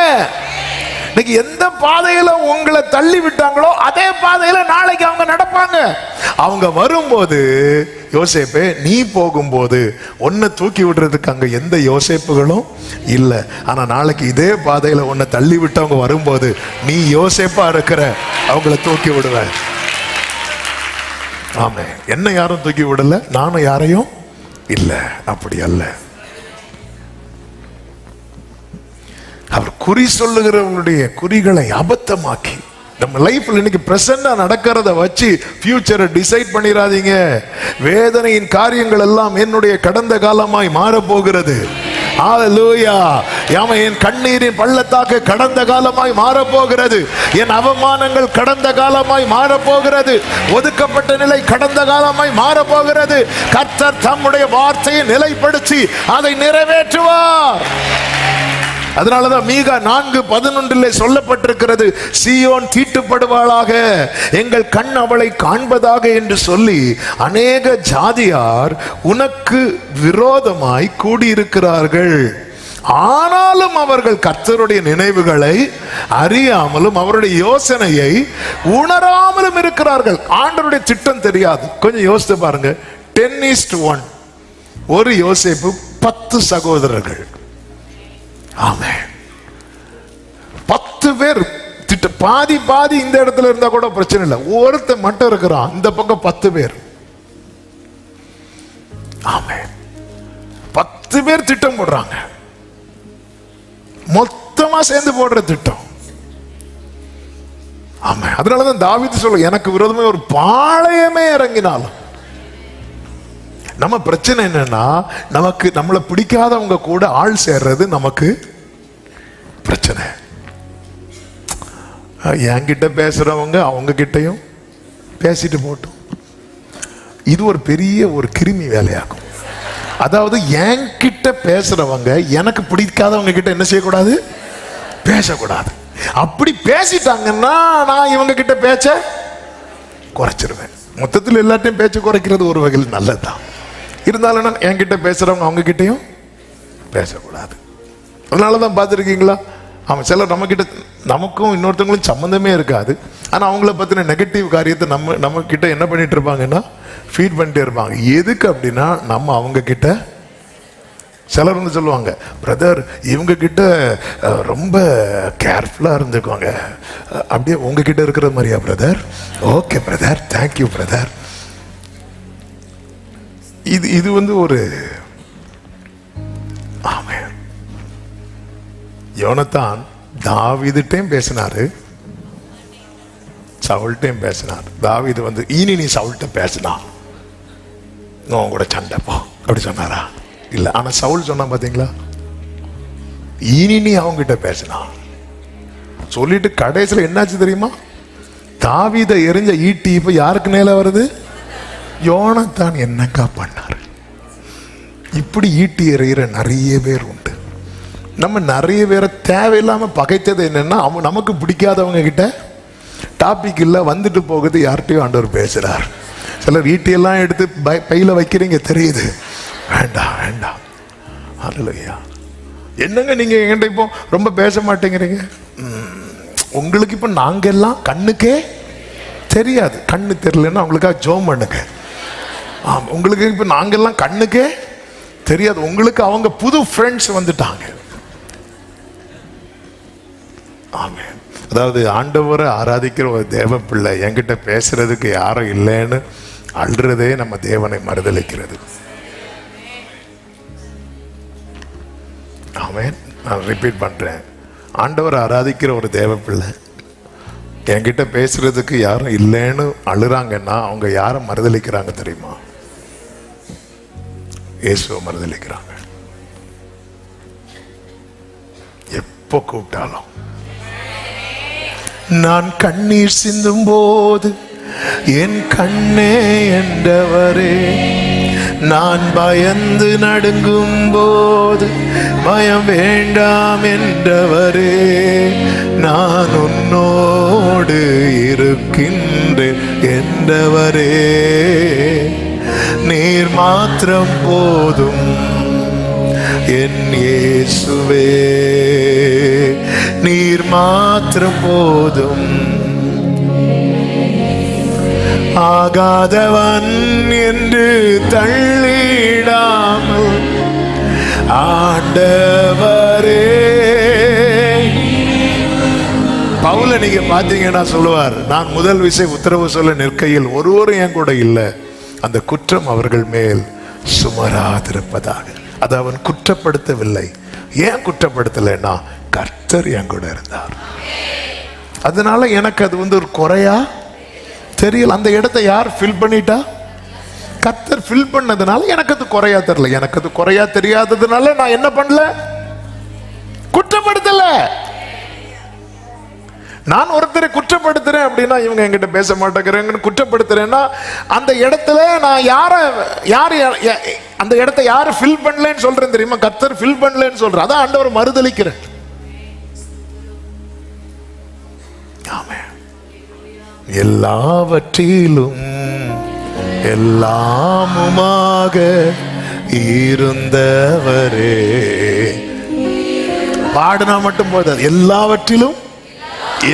இன்னைக்கு எந்த பாதையில உங்களை தள்ளி விட்டாங்களோ அதே பாதையில நாளைக்கு அவங்க நடப்பாங்க. அவங்க வரும்போது, யோசேப்பே நீ போகும்போது உன்னை தூக்கி விடுறதுக்கு அங்க எந்த யோசேப்புகளும் இல்லை. ஆனா நாளைக்கு இதே பாதையில உன்னை தள்ளி விட்டவங்க வரும்போது நீ யோசேப்பா இருக்கிற, அவங்கள தூக்கி விடுவ. ஆமே. என்ன யாரும் தூக்கி விடல, நானும் யாரையும் இல்லை. அப்படி அல்ல. அவர் குறி சொல்லுகிறவங்களுடைய குறிகளை அபத்தமாக்கி நம்ம லைஃப்ல இன்னைக்கு பிரசண்டா நடக்கிறத வச்சு ஃபியூச்சரை டிசைட் பண்ணிடாதீங்க. வேதனையின் காரியங்கள் எல்லாம் என்னுடைய கடந்த காலமாய் மாறப்போகிறது. ஹல்லேலூயா. என் கண்ணீரின் பள்ளத்தாக்கு கடந்த காலமாய் மாறப்போகிறது. என் அவமானங்கள் கடந்த காலமாய் மாறப்போகிறது. ஒதுக்கப்பட்ட நிலை கடந்த காலமாய் மாறப்போகிறது. கர்த்தர் தம்முடைய வார்த்தையை நிலைப்படுத்தி அதை நிறைவேற்றுவார். அதனாலதான் மீகா 4:11 சொல்லப்பட்டிருக்கிறது, சீயோன் தீட்டுப்படுவாளாக, எங்கள் கண் அவளை காண்பதாக என்று சொல்லி அநேக ஜாதியார் உனக்கு விரோதமாய் கூடியிருக்கிறார்கள். ஆனாலும் அவர்கள் கர்த்தருடைய நினைவுகளை அறியாமலும் அவருடைய யோசனையை உணராமலும் இருக்கிறார்கள். ஆண்டவருடைய திட்டம் தெரியாது. கொஞ்சம் யோசித்து பாருங்க. 10:1. ஒரு யோசேப்பு 10 சகோதரர்கள். ஆமே. 10 பேர் பாதி பாதி இந்த இடத்துல இருந்தா கூட பிரச்சனை இல்லை. ஒருத்தன் மட்டும் இருக்கிறான், இந்த பக்கம் 10 பேர். ஆமே. 10 பேர் திட்டம் போடுறாங்க, மொத்தமா சேர்ந்து போடுற திட்டம். ஆமா. அதனாலதான் தாவீது சொல்ல, எனக்கு விரோதமே ஒரு பாளையமே இறங்கினாலும். நம்ம பிரச்சனை என்னன்னா, நமக்கு நம்மளை பிடிக்காதவங்க கூட ஆள் சேர்றது நமக்கு பிரச்சனை. என்கிட்ட பேசுறவங்க அவங்க கிட்டையும் பேசிட்டு போட்டோம். இது ஒரு பெரிய ஒரு கிருமி வேலையாகும். அதாவது என்கிட்ட பேசுறவங்க எனக்கு பிடிக்காதவங்க கிட்ட என்ன செய்யக்கூடாது? பேசக்கூடாது. அப்படி பேசிட்டாங்கன்னா நான் இவங்க கிட்ட பேச்ச குறைச்சிருவேன். மொத்தத்தில் எல்லாத்தையும் பேச்ச குறைக்கிறது ஒரு வகையில் நல்லதுதான். இருந்தாலும் என்கிட்ட பேசுறவங்க அவங்க கிட்டையும் பேசக்கூடாது. அதனாலதான் பார்த்துருக்கீங்களா, அவன் சிலர் நம்ம கிட்ட, நமக்கும் இன்னொருத்தவங்களும் சம்மந்தமே இருக்காது, ஆனா அவங்கள பத்தின நெகட்டிவ் காரியத்தை நம்ம கிட்ட என்ன பண்ணிட்டு இருப்பாங்கன்னா ஃபீட் பண்ணிட்டே இருப்பாங்க. எதுக்கு அப்படின்னா நம்ம அவங்க கிட்ட, சிலர் வந்து சொல்லுவாங்க, பிரதர் இவங்க கிட்ட ரொம்ப கேர்ஃபுல்லா இருந்துக்குவாங்க. அப்படியே உங்ககிட்ட இருக்கிற மாதிரியா brother? Okay brother, thank you brother. இது வந்து ஒரு ஆமே. யோனத்தான் தாவீதுட்டையும் பேசினாரு, சவுல்ட்டையும் பேசினார். தாவீது வந்து இனி நீ சவுல்ட்ட பேசினா உன் கூட சண்டை போ அப்படி சொன்னாரா? இல்ல. ஆனா சவுல் சொன்னா பாத்தீங்களா, இனி நீ அவங்க கிட்ட பேசினா சொல்லிட்டு கடைசியில் என்னாச்சு தெரியுமா? தாவீதை எரிஞ்ச ஈட்டி இப்ப யாருக்கு மேல வருது? யோனத்தான் என்னக்கா பண்ணாரு? இப்படி ஈட்டி எறிகிற நிறைய பேர் உண்டு. நம்ம நிறைய பேரை தேவையில்லாம பகைத்தது என்னன்னா, நமக்கு பிடிக்காதவங்க கிட்ட டாபிக் இல்ல வந்துட்டு போகுது, யார்கிட்டயும் ஆண்டவர் பேசுறார். சிலர் ஈட்டியெல்லாம் எடுத்து பையில வைக்கிறீங்க தெரியுது. வேண்டாம் வேண்டாம். அல்லேலூயா. என்னங்க நீங்க என்கிட்ட இப்போ ரொம்ப பேச மாட்டேங்கிறீங்க? உங்களுக்கு இப்ப நாங்க எல்லாம் கண்ணுக்கே தெரியாது. கண்ணு தெரியலன்னா உங்களுக்காக ஜோம் பண்ணுங்க. உங்களுக்கு இப்ப நாங்கெல்லாம் கண்ணுக்கே தெரியாது. உங்களுக்கு அவங்க புது ஃப்ரெண்ட்ஸ் வந்துட்டாங்க. ஆமென். அதாவது ஆண்டவரை ஆராதிக்கிற ஒரு தேவ பிள்ளை என்கிட்ட பேசுறதுக்கு யாரும் இல்லைன்னு அல்றதே நம்ம தேவனை மறுதலிக்கிறது. ஆமென். நான் ரிப்பீட் பண்றேன். ஆண்டவரை ஆராதிக்கிற ஒரு தேவ பிள்ளை என்கிட்ட பேசுறதுக்கு யாரும் இல்லைன்னு அழுறாங்கன்னா அவங்க யாரை மறுதலிக்கிறாங்க தெரியுமா? இயேசுவை மறுதலிக்கிறாங்க. எப்போ கூப்பிட்டாலும் நான் கண்ணீர் சிந்தும் போது என் கண்ணே என்றவரே, நான் பயந்து நடுங்கும் போது பயம் வேண்டாம் என்றவரே, நான் உன்னோடு இருக்கின்றேன் என்றவரே, நீர் மாத்திரம் போதும் என் இயேசுவே, நீர் மாத்திரம் போதும். ஆகாதவன் என்று தள்ளிடாமல் ஆண்டவரே. பவுல நீங்க பாத்தீங்கன்னா சொல்லுவார், நான் முதல் விசை உத்தரவு சொல்ல நிற்கையில் ஒருவரும் என் கூட இல்லை, அந்த குற்றம் அவர்கள் மேல் சுமராதிருப்பதாக. அது அவன் குற்றப்படுத்தவில்லை. ஏன் குற்றப்படுத்தலைன்னா கர்த்தர் என் கூட இருந்தார். அதனால எனக்கு அது ஒரு குறையா தெரியல. அந்த இடத்தை யார் ஃபில் பண்ணிட்டா? கர்த்தர் ஃபில் பண்ணதுனால எனக்கு அது குறையா தெரியல. எனக்கு அது குறையா தெரியாததுனால நான் என்ன பண்ணல? குற்றப்படுத்தல. நான் ஒருத்தரை குற்றப்படுத்துறேன் அப்படின்னா இவங்க என்கிட்ட பேச மாட்டேங்கிறாங்கன்னு குற்றப்படுத்துறேன்னா அந்த இடத்துல நான் யாரு அந்த இடத்தை யாரு ஃபில் பண்ணலன்னு சொல்றேன் தெரியுமா? கர்த்தர் ஃபில் பண்ணலன்னு சொல்றேன். அதான் ஆண்டவர் மறுதலிக்கிறேன். ஆமென். எல்லாவற்றிலும் எல்லாமுமாக இருந்தவரே. பாடுனா மட்டும் போதாது, எல்லாவற்றிலும்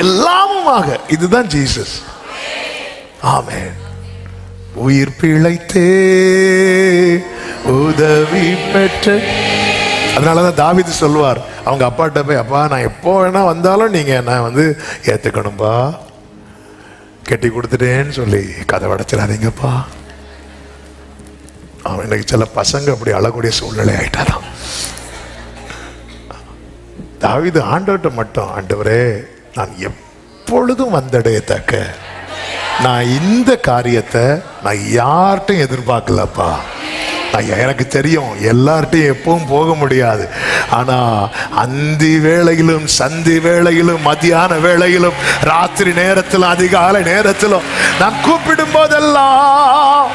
எல்லாமுமாக. இதுதான் ஜீசஸ். ஆமென். உயிர் பிழைத்தே உதவி பெற்ற. அதனாலதான் தாவீது சொல்லுவார் அவங்க அப்பாட்ட போய், அப்பா நான் எப்போ வேணா வந்தாலும் நீங்க என்ன ஏத்துக்கணும்பா, கெட்டி கொடுத்துட்டேன்னு சொல்லி கதை அடைச்சிடாதீங்கப்பா. அவன் இன்னைக்கு சில பசங்க அப்படி அழக்கூடிய சூழ்நிலை ஆயிட்டாராம். தாவீது ஆண்டவர்கிட்ட மட்டும், ஆண்டவரே நான் எப்பொழுதும் வந்தடையத்தக்க நான் இந்த காரியத்தை நான் யார்கிட்டையும் எதிர்பார்க்கலப்பா. எனக்கு தெரியும் எல்லார்ட்டையும் எப்பவும் போக முடியாது. ஆனா அந்தி வேளையிலும் சந்தி வேளையிலும் மத்தியான வேளையிலும் ராத்திரி நேரத்திலும் அதிகாலை நேரத்திலும் நான் கூப்பிடும் போதெல்லாம்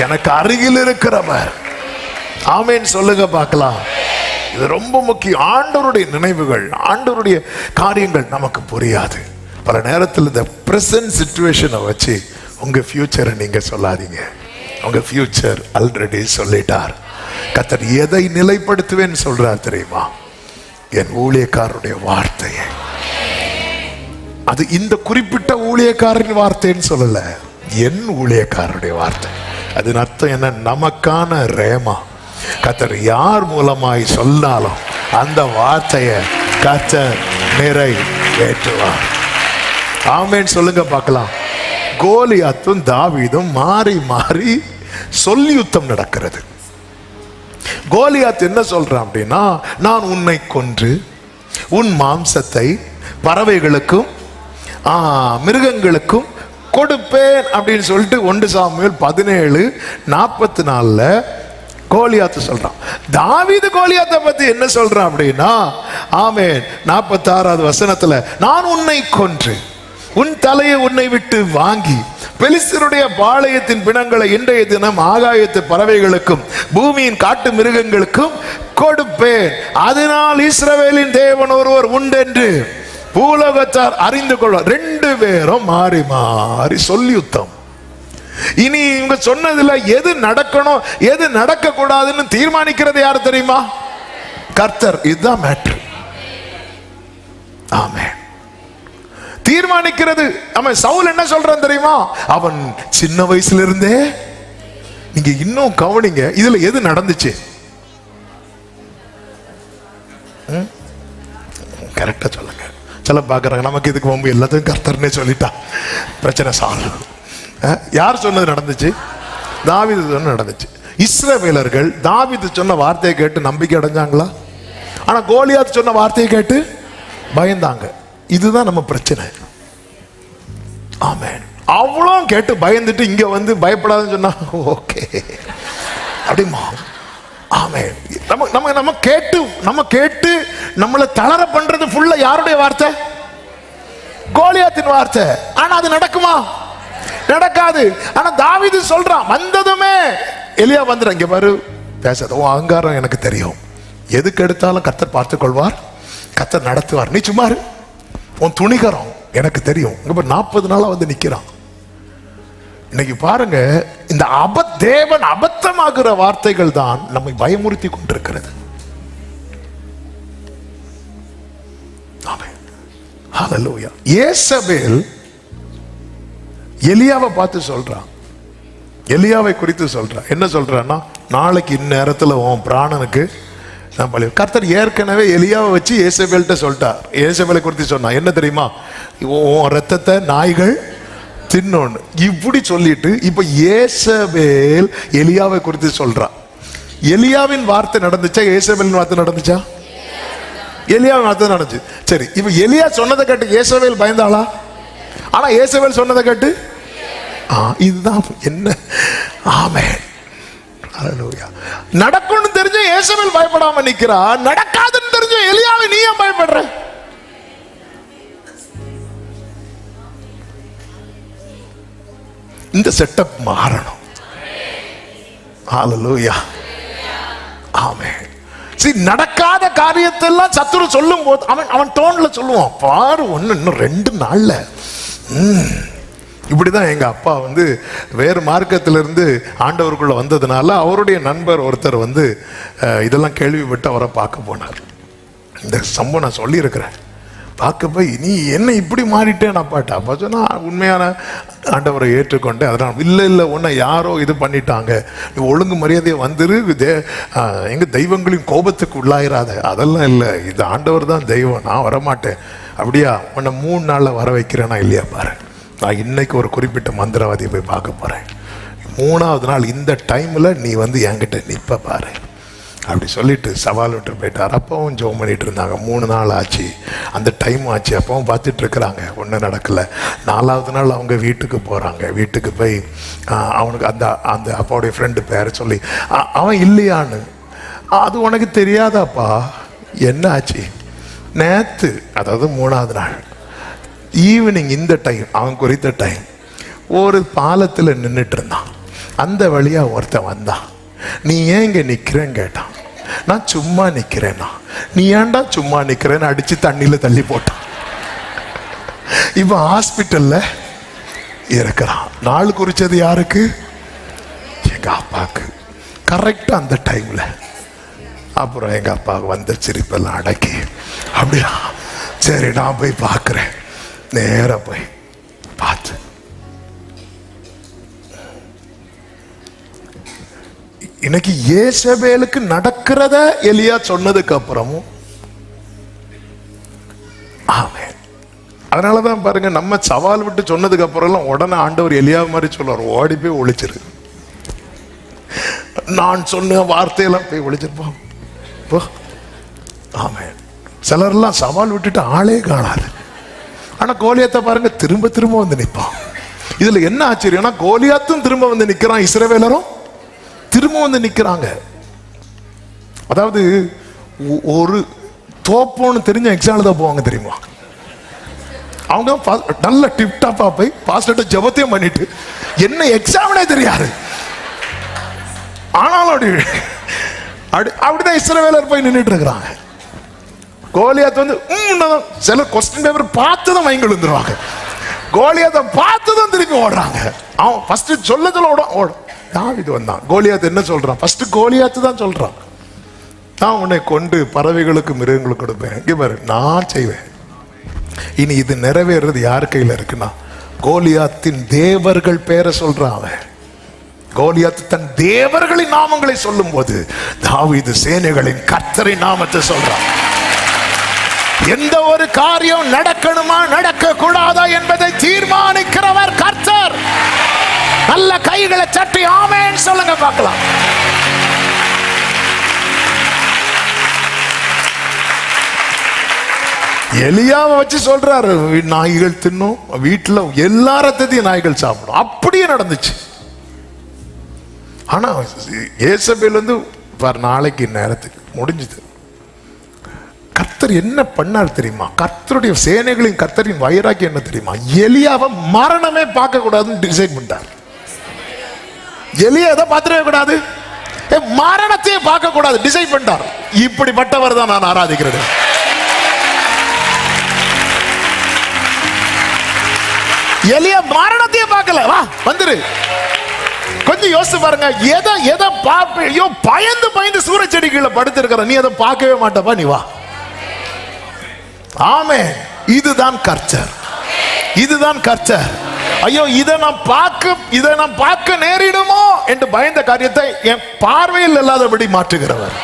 எனக்கு அருகில் இருக்கிறவர். ஆமென் சொல்லுங்க பார்க்கலாம். இது ரொம்ப முக்கியம். ஆண்டவருடைய நினைவுகள், ஆண்டவருடைய காரியங்கள் நமக்கு புரியாது. பல நேரத்தில் இந்த பிரசன்ட் சிச்சுவேஷனை வச்சு உங்க ஃபியூச்சரை நீங்க சொல்லாதீங்க. உங்க ஃபியூச்சர் ஆல்ரெடி சொல்லிட்டார். கர்த்தர் எதை நிலைப்படுத்துவேன்னு சொல்றார் தெரியுமா? என் ஊழியக்காரருடைய வார்த்தையை. அது இந்த குறிப்பிட்ட ஊழியக்காரரின் வார்த்தைன்னு சொல்லல, என் ஊழியக்காரருடைய வார்த்தை. அதன் அர்த்தம் என்ன? நமக்கான ரேமா. கர்த்தர் யார் மூலமாய் சொன்னாலும் அந்த வார்த்தையை கர்த்தர் நிறைவேற்றுவார். ஆமென் சொல்லுங்க பார்க்கலாம். கோலியாத்தும் தாவீதும் மாறி மாறி சொல்லி யுத்தம் நடக்கிறது. கோலியாத் என்ன சொல்றான் அப்படின்னா, நான் உன்னை கொன்று உன் மாம்சத்தை பறவைகளுக்கும் மிருகங்களுக்கும் கொடுப்பேன் அப்படின்னு சொல்லிட்டு 1 சாமுவேல் 17:44 கோலியாத்து சொல்றான். தாவீது கோலியாத்தை பத்தி என்ன சொல்றான் அப்படின்னா, ஆமென் 46வது வசனத்துல, நான் உன்னை கொன்று உன் தலையை உன்னை விட்டு வாங்கி பெலிஸ்தருடைய பாளையத்தின் பிணங்களை இன்றைய தினம் ஆகாயத்து பறவைகளுக்கும் பூமியின் காட்டு மிருகங்களுக்கும் கொடுப்பேன். அதனால் இஸ்ரவேலின் தேவன் ஒருவர் உண்டென்று பூலோகத்தார் அறிந்து கொள்ள. 2 பேரும் மாறி மாறி சொல்லி யுத்தம். இனி இவங்க சொன்னதுல எது நடக்கணும் எது நடக்க கூடாதுன்னு தீர்மானிக்கிறது யாரு தெரியுமா? கர்த்தர். இதுதான் மேட்டர். ஆமென். தீர்மானிக்கிறது. அவன் சவுல் என்ன சொல்றான் தெரியுமா? அவன் சின்ன வயசுல இருந்தே, நீங்க இன்னும் கவனிங்க, இதுல எது நடந்துச்சு? கரெக்டா சொல்லுங்க. சில பாக்குறாங்க நமக்கு இதுக்கு முன்பு எல்லாத்தையும் கர்த்தர்னே சொல்லிட்டா பிரச்சனை சால்வ். யார் சொன்னது நடந்துச்சு? தாவீது சொன்னது நடந்துச்சு. இஸ்ரவேலர்கள் தாவீது சொன்ன வார்த்தையை கேட்டு நம்பிக்கை அடைஞ்சாங்களா? ஆனா கோலியாத் சொன்ன வார்த்தையை கேட்டு பயந்தாங்க. இதுதான் நம்ம பிரச்சனை. ஆமென். அவ்வளோ கேட்டு பயந்துட்டு இங்க வந்து பயப்படாதுன்னு சொன்னா ஓகே அப்படிமா. ஆமென். நம்ம கேட்டு நம்மளை தளர பண்றது ஃபுல்லா யாருடைய வார்த்தை? கோலியாத்தின் வார்த்தை. ஆனா அது நடக்குமா? நடக்காது. ஆனா தாவீது சொல்றான், வந்ததுமே எலியா வந்துடுற, இங்க பாரு பேசாத, உன் அகங்காரம் எனக்கு தெரியும், எதுக்கு எடுத்தாலும் கர்த்தர் பார்த்துக் கொள்வார், கர்த்தர் நடத்துவார், நீ சும்மா இரு, உன் துணிகரம் எனக்கு தெரியும். இங்க 40 நாளா வந்து நிக்கிறான். இன்னைக்கு பாருங்க, இந்த தேவன் அபத்தமாகிற வார்த்தைகள் தான் நம்மை பயமுறுத்தி கொண்டிருக்கிறது. ஹல்லேலூயா. யேசபேல் எலியாவை பார்த்து சொல்றான், எலியாவை குறித்து சொல்றான். என்ன சொல்றான்னா, நாளைக்கு இந்நேரத்துல உன் பிராணனுக்கு நான் பலி. கர்த்தர் ஏற்கனவே எலியாவை வச்சு யேசபேல்கிட்ட சொல்லிட்டார். யேசபேலை குறித்து சொன்னா என்ன தெரியுமா? உன் ரத்தத்தை நாய்கள் தின்னோன்னு இப்படி சொல்லிட்டு இப்ப யேசபேல் எலியாவை குறித்து சொல்றான். எலியாவின் வார்த்தை நடந்துச்சா யேசபேலின் வார்த்தை நடந்துச்சா? எலியாவின் வார்த்தை நடந்துச்சு. சரி, இப்ப எலியா சொன்னதை கேட்டு யேசபேல் பயந்தாளா? ஆனா யேசபேல் சொன்னதை கேட்டு இதுதான் என்ன. ஆமென். ஹல்லேலூயா. நடக்கும்னு தெரிஞ்ச யேசபேல் பயப்படாம நிக்கிறா, நடக்காதுன்னு தெரிஞ்ச எலியாவை நீ ஏன் பயப்படுற? இந்த செட்டப் மாறணும். ஹல்லேலூயா. ஆமென். நடக்காத காரியத்தெல்லாம் சத்துரு சொல்லும் போது அவன் டோன்ல சொல்லுவான், பாரு ஒன்னு இன்னும் 2 நாள்ல. இப்படிதான் எங்க அப்பா வந்து வேறு மார்க்கத்திலிருந்து ஆண்டவருக்குள்ள வந்ததுனால அவருடைய நண்பர் ஒருத்தர் வந்து இதெல்லாம் கேள்விப்பட்டு அவரை பார்க்க போனார். இந்த சம்பவம் நான் சொல்லியிருக்கிறேன். பார்க்க போய், நீ என்ன இப்படி மாறிட்டேன் அப்பாட்டா? அப்பா சொன்னா, உண்மையான ஆண்டவரை ஏற்றுக்கொண்டேன், அதனால் இல்லை உன்னை யாரோ இது பண்ணிட்டாங்க, நீ ஒழுங்கு மரியாதையை வந்துரு, எங்க தெய்வங்களின் கோபத்துக்கு உள்ளாயிராத. அதெல்லாம் இல்லை, இது ஆண்டவர் தான் தெய்வம், நான் வரமாட்டேன். அப்படியா? உன்னை 3 நாள்ல வர வைக்கிறேன்னா இல்லையா பாரு, நான் இன்னைக்கு ஒரு குறிப்பிட்ட மந்திரவாதியை போய் பார்க்க போறேன், 3ஆவது நாள் இந்த டைம்ல நீ வந்து என்கிட்ட நிப்ப பாரு அப்படி சொல்லிட்டு சவால் விட்டு போயிட்டார். அப்பவும் ஜெபம் பண்ணிட்டு இருந்தாங்க. 3 நாள் ஆச்சு, அந்த டைம் ஆச்சு, அப்பவும் பார்த்துட்டு இருக்கிறாங்க, ஒன்றும் நடக்கல. 4ஆவது நாள் அவங்க வீட்டுக்கு போறாங்க. வீட்டுக்கு போய் அவனுக்கு அந்த அப்பாவுடைய ஃப்ரெண்டு பேரை சொல்லி, அவன் இல்லையான்னு, அது உனக்கு தெரியாதாப்பா, என்ன ஆச்சு? நேத்து, அதாவது 3ஆவது நாள் ஈவினிங் இந்த டைம், அவன் குறித்த டைம், ஒரு பாலத்தில் நின்றுட்டு இருந்தான். அந்த வழியா ஒருத்தன் வந்தான். நீ ஏன் இங்க நிக்கிறேன்னு கேட்டான். நான் சும்மா நிக்கிறேன்னா. நீ ஏன்டா சும்மா நிக்கிறேன்னு அடிச்சு தண்ணியில தள்ளி போட்டான். இப்ப ஹாஸ்பிட்டல்ல இருக்கிறான். நாள் குறிச்சது யாருக்கு? எங்க அப்பாவுக்கு. கரெக்டா அந்த டைம்ல அப்புறம் எங்க அப்பாவுக்கு வந்த சிரிப்பெல்லாம் அடக்கி, அப்படியா சரி நான் போய் பார்க்கிறேன். நேரா போய் பார்த்து, இன்னைக்கு யேசபேலுக்கு நடக்கிறத எலியா சொன்னதுக்கு அப்புறமும், ஆமென். அதனாலதான் பாருங்க, நம்ம சவால் விட்டு சொன்னதுக்கு அப்புறம் உடனே ஆண்டவர் எலியா மாதிரி சொல்லுவார், ஓடி போய் ஒளிச்சிரு. நான் சொன்ன வார்த்தையெல்லாம் போய் ஒளிச்சிருப்போம். ஆமென். சிலர்லாம் சவால் விட்டுட்டு ஆளே காணாது. ஆனா கோலியாத்தை பாருங்க, திரும்ப திரும்ப வந்து நிற்பான். இதுல என்ன ஆச்சரியம்னா, கோலியாத்தும் திரும்ப வந்து நிக்கிறான், இஸ்ரவேலரும் திரும்ப வந்து நிக்கிறாங்க. அதாவது ஒரு தோப்போன்னு தெரிஞ்ச எக்ஸாம் தான் போவாங்க தெரியுமா? அவங்க நல்ல டிப்டாப்பா போய் பாஸ்டர்ட்ட ஜெபத்தையும் பண்ணிட்டு, என்ன எக்ஸாம்னே தெரியாது, ஆனாலும் அப்படிதான் இஸ்ரவேலர் போய் நின்றுட்டு இருக்கிறாங்க. கோலியாத் வந்து சில கொஸ்டின் பேப்பர் பார்த்து தான் வாங்கி விழுந்துருவாங்க. கோலியாத்தை பார்த்துதான் திருப்பி ஓடுறாங்க. அவன் ஃபர்ஸ்ட் சொல்ல ஓட தாவீது வந்தான். கோலியாத் என்ன சொல்றான்? ஃபர்ஸ்ட் கோலியாத்து தான் சொல்றான், நான் உன்னை கொண்டு பறவைகளுக்கு மிருகங்களுக்கு கொடுப்பேன். இங்க பாரு, நான் செய்வேன். இனி இது நிறைவேறது யார் கையில இருக்குன்னா, கோலியாத்தின் தேவர்கள் பேரை சொல்றான் அவன். கோலியாத் தன் தேவர்களின் நாமங்களை சொல்லும் போது தாவீது சேனைகளின் கர்த்தரின் நாமத்தை சொல்றான். எந்த ஒரு காரியம் நடக்கணுமா நடக்க கூடாதா என்பதை தீர்மானிக்கிறவர் கர்த்தர். நல்ல கைகளை தட்டி ஆமென் சொல்லுங்க பார்க்கலாம். எலியாவை வச்சு சொல்றாரு, நாய்கள் தின்னும், வீட்டுல எல்லா ரத்தத்தையும் நாய்கள் சாப்பிடும். அப்படியே நடந்துச்சு. ஆனா ஏசபேல் வந்து நாளைக்கு நேரத்துக்கு முடிஞ்சது. கர்த்தர் என்ன பண்ணார் தெரியுமா? கர்த்தருடைய சேனைகளின் கர்த்தரின் வைராக்கியம் என்ன தெரியுமா? எலியாவை மரணமே பார்க்க கூடாதுன்னு டிசைட் பண்ணிட்டார். எலியா எதை பார்த்துடவே கூடாது, மரணத்தையே பார்க்க கூடாது டிசைட் பண்ணிட்டார். இப்படிப்பட்டவர் தான் நான் ஆராதிக்கிறது. எலியா மரணத்தையே பார்க்கல. வா வந்துரு, கொஞ்சம் யோசிச்சு பாருங்க. எதை பார்ப்ப? ஐயோ பயந்து பயந்து சூரச்செடி கீழே படுத்திருக்கிற நீ அதை பார்க்கவே மாட்டப்பா, நீ வா. ஆமென். இதுதான் கர்த்தர், இதுதான் கர்த்தர். ஐயோ இதை நான் பார்க்க நேரிடுமோ என்று பயந்த காரியத்தை என் பார்வையில் இல்லாதபடி மாற்றுகிறவர்.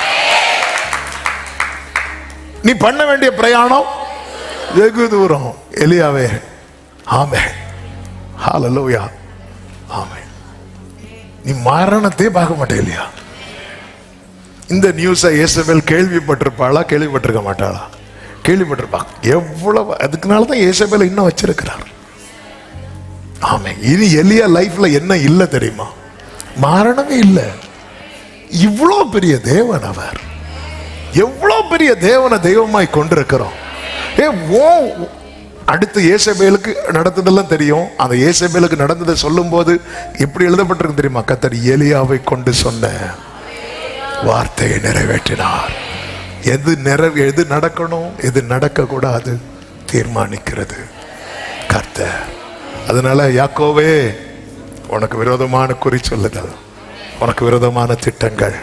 நீ பண்ண வேண்டிய பிரயாணம் வெகு தூரம். எலியாவே ஆமென், ஹல்லேலூயா, ஆமென். நீ மரணத்தையே பார்க்க மாட்டே இல்லையா? இந்த நியூஸை ஏசபேல் கேள்விப்பட்டிருப்பாளா? கேள்விப்பட்டிருக்க மாட்டாளா? கேள்விப்பட்டிருப்பா. எவ்வளவு, அதுக்குனாலதான் ஏசபேல் இன்னும் வச்சிருக்கிறார். ஆமென். இனி எலியா லைஃப்ல என்ன இல்லை தெரியுமா? மரணமே இல்லை. இவ்வளவு பெரிய தேவன் அவர். எவ்வளவு பெரிய தேவனை தெய்வமாய் கொண்டிருக்கிறோம். அடுத்து ஏசபேலுக்கு நடந்ததெல்லாம் தெரியும். அந்த ஏசபேலுக்கு நடந்ததை சொல்லும் போது எப்படி எழுதப்பட்டிருக்கு தெரியுமா? கர்த்தர் எலியாவை கொண்டு சொன்ன வார்த்தையை நிறைவேற்றினார். எது நடக்கணும், எது நடக்க கூடாது தீர்மானிக்கிறது கர்த்தர். அதனால யாக்கோவே, உனக்கு விரோதமான குறி சொல்லுதல், உனக்கு விரோதமான திட்டங்கள்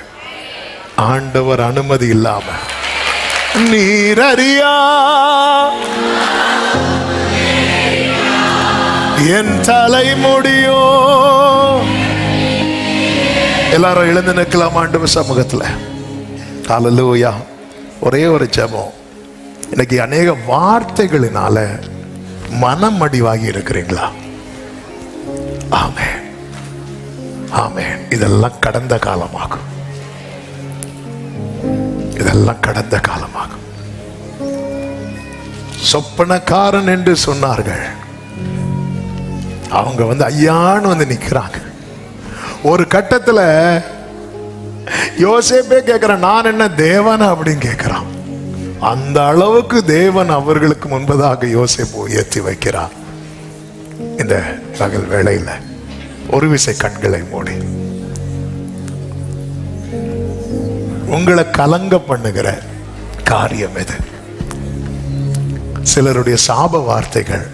ஆண்டவர் அனுமதி இல்லாம நீர் அறியா என் தலை முடியோ. எல்லாரும் எழுந்து நிற்கலாம் ஆண்டவர் சமூகத்துல. ஹல்லேலூயா. ஒரே ஒரு ஜெபம். இன்னைக்கு அநேக வார்த்தைகளினால மனம் அடிவாகி இருக்கிறீங்களா? ஆமென், ஆமென். இதெல்லாம் கடந்த காலமாகும், இதெல்லாம் கடந்த காலமாகும். சொப்பனக்காரன் என்று சொன்னார்கள். அவங்க வந்து ஐயான்னு வந்து நிக்கிறாங்க. ஒரு கட்டத்துல யோசேப்பே கேட்கிறான், நான் என்ன தேவனா அப்படின்னு கேட்கிறான். அந்த அளவுக்கு தேவன் அவர்களுக்கு முன்பதாக யோசேப்பு உயர்த்தி வைக்கிறார். இந்த பகல் வேளையில ஒரு விசை கண்களை மூடி உங்களை கலங்க பண்ணுகிற காரியம் எது? சிலருடைய சாப வார்த்தைகள்.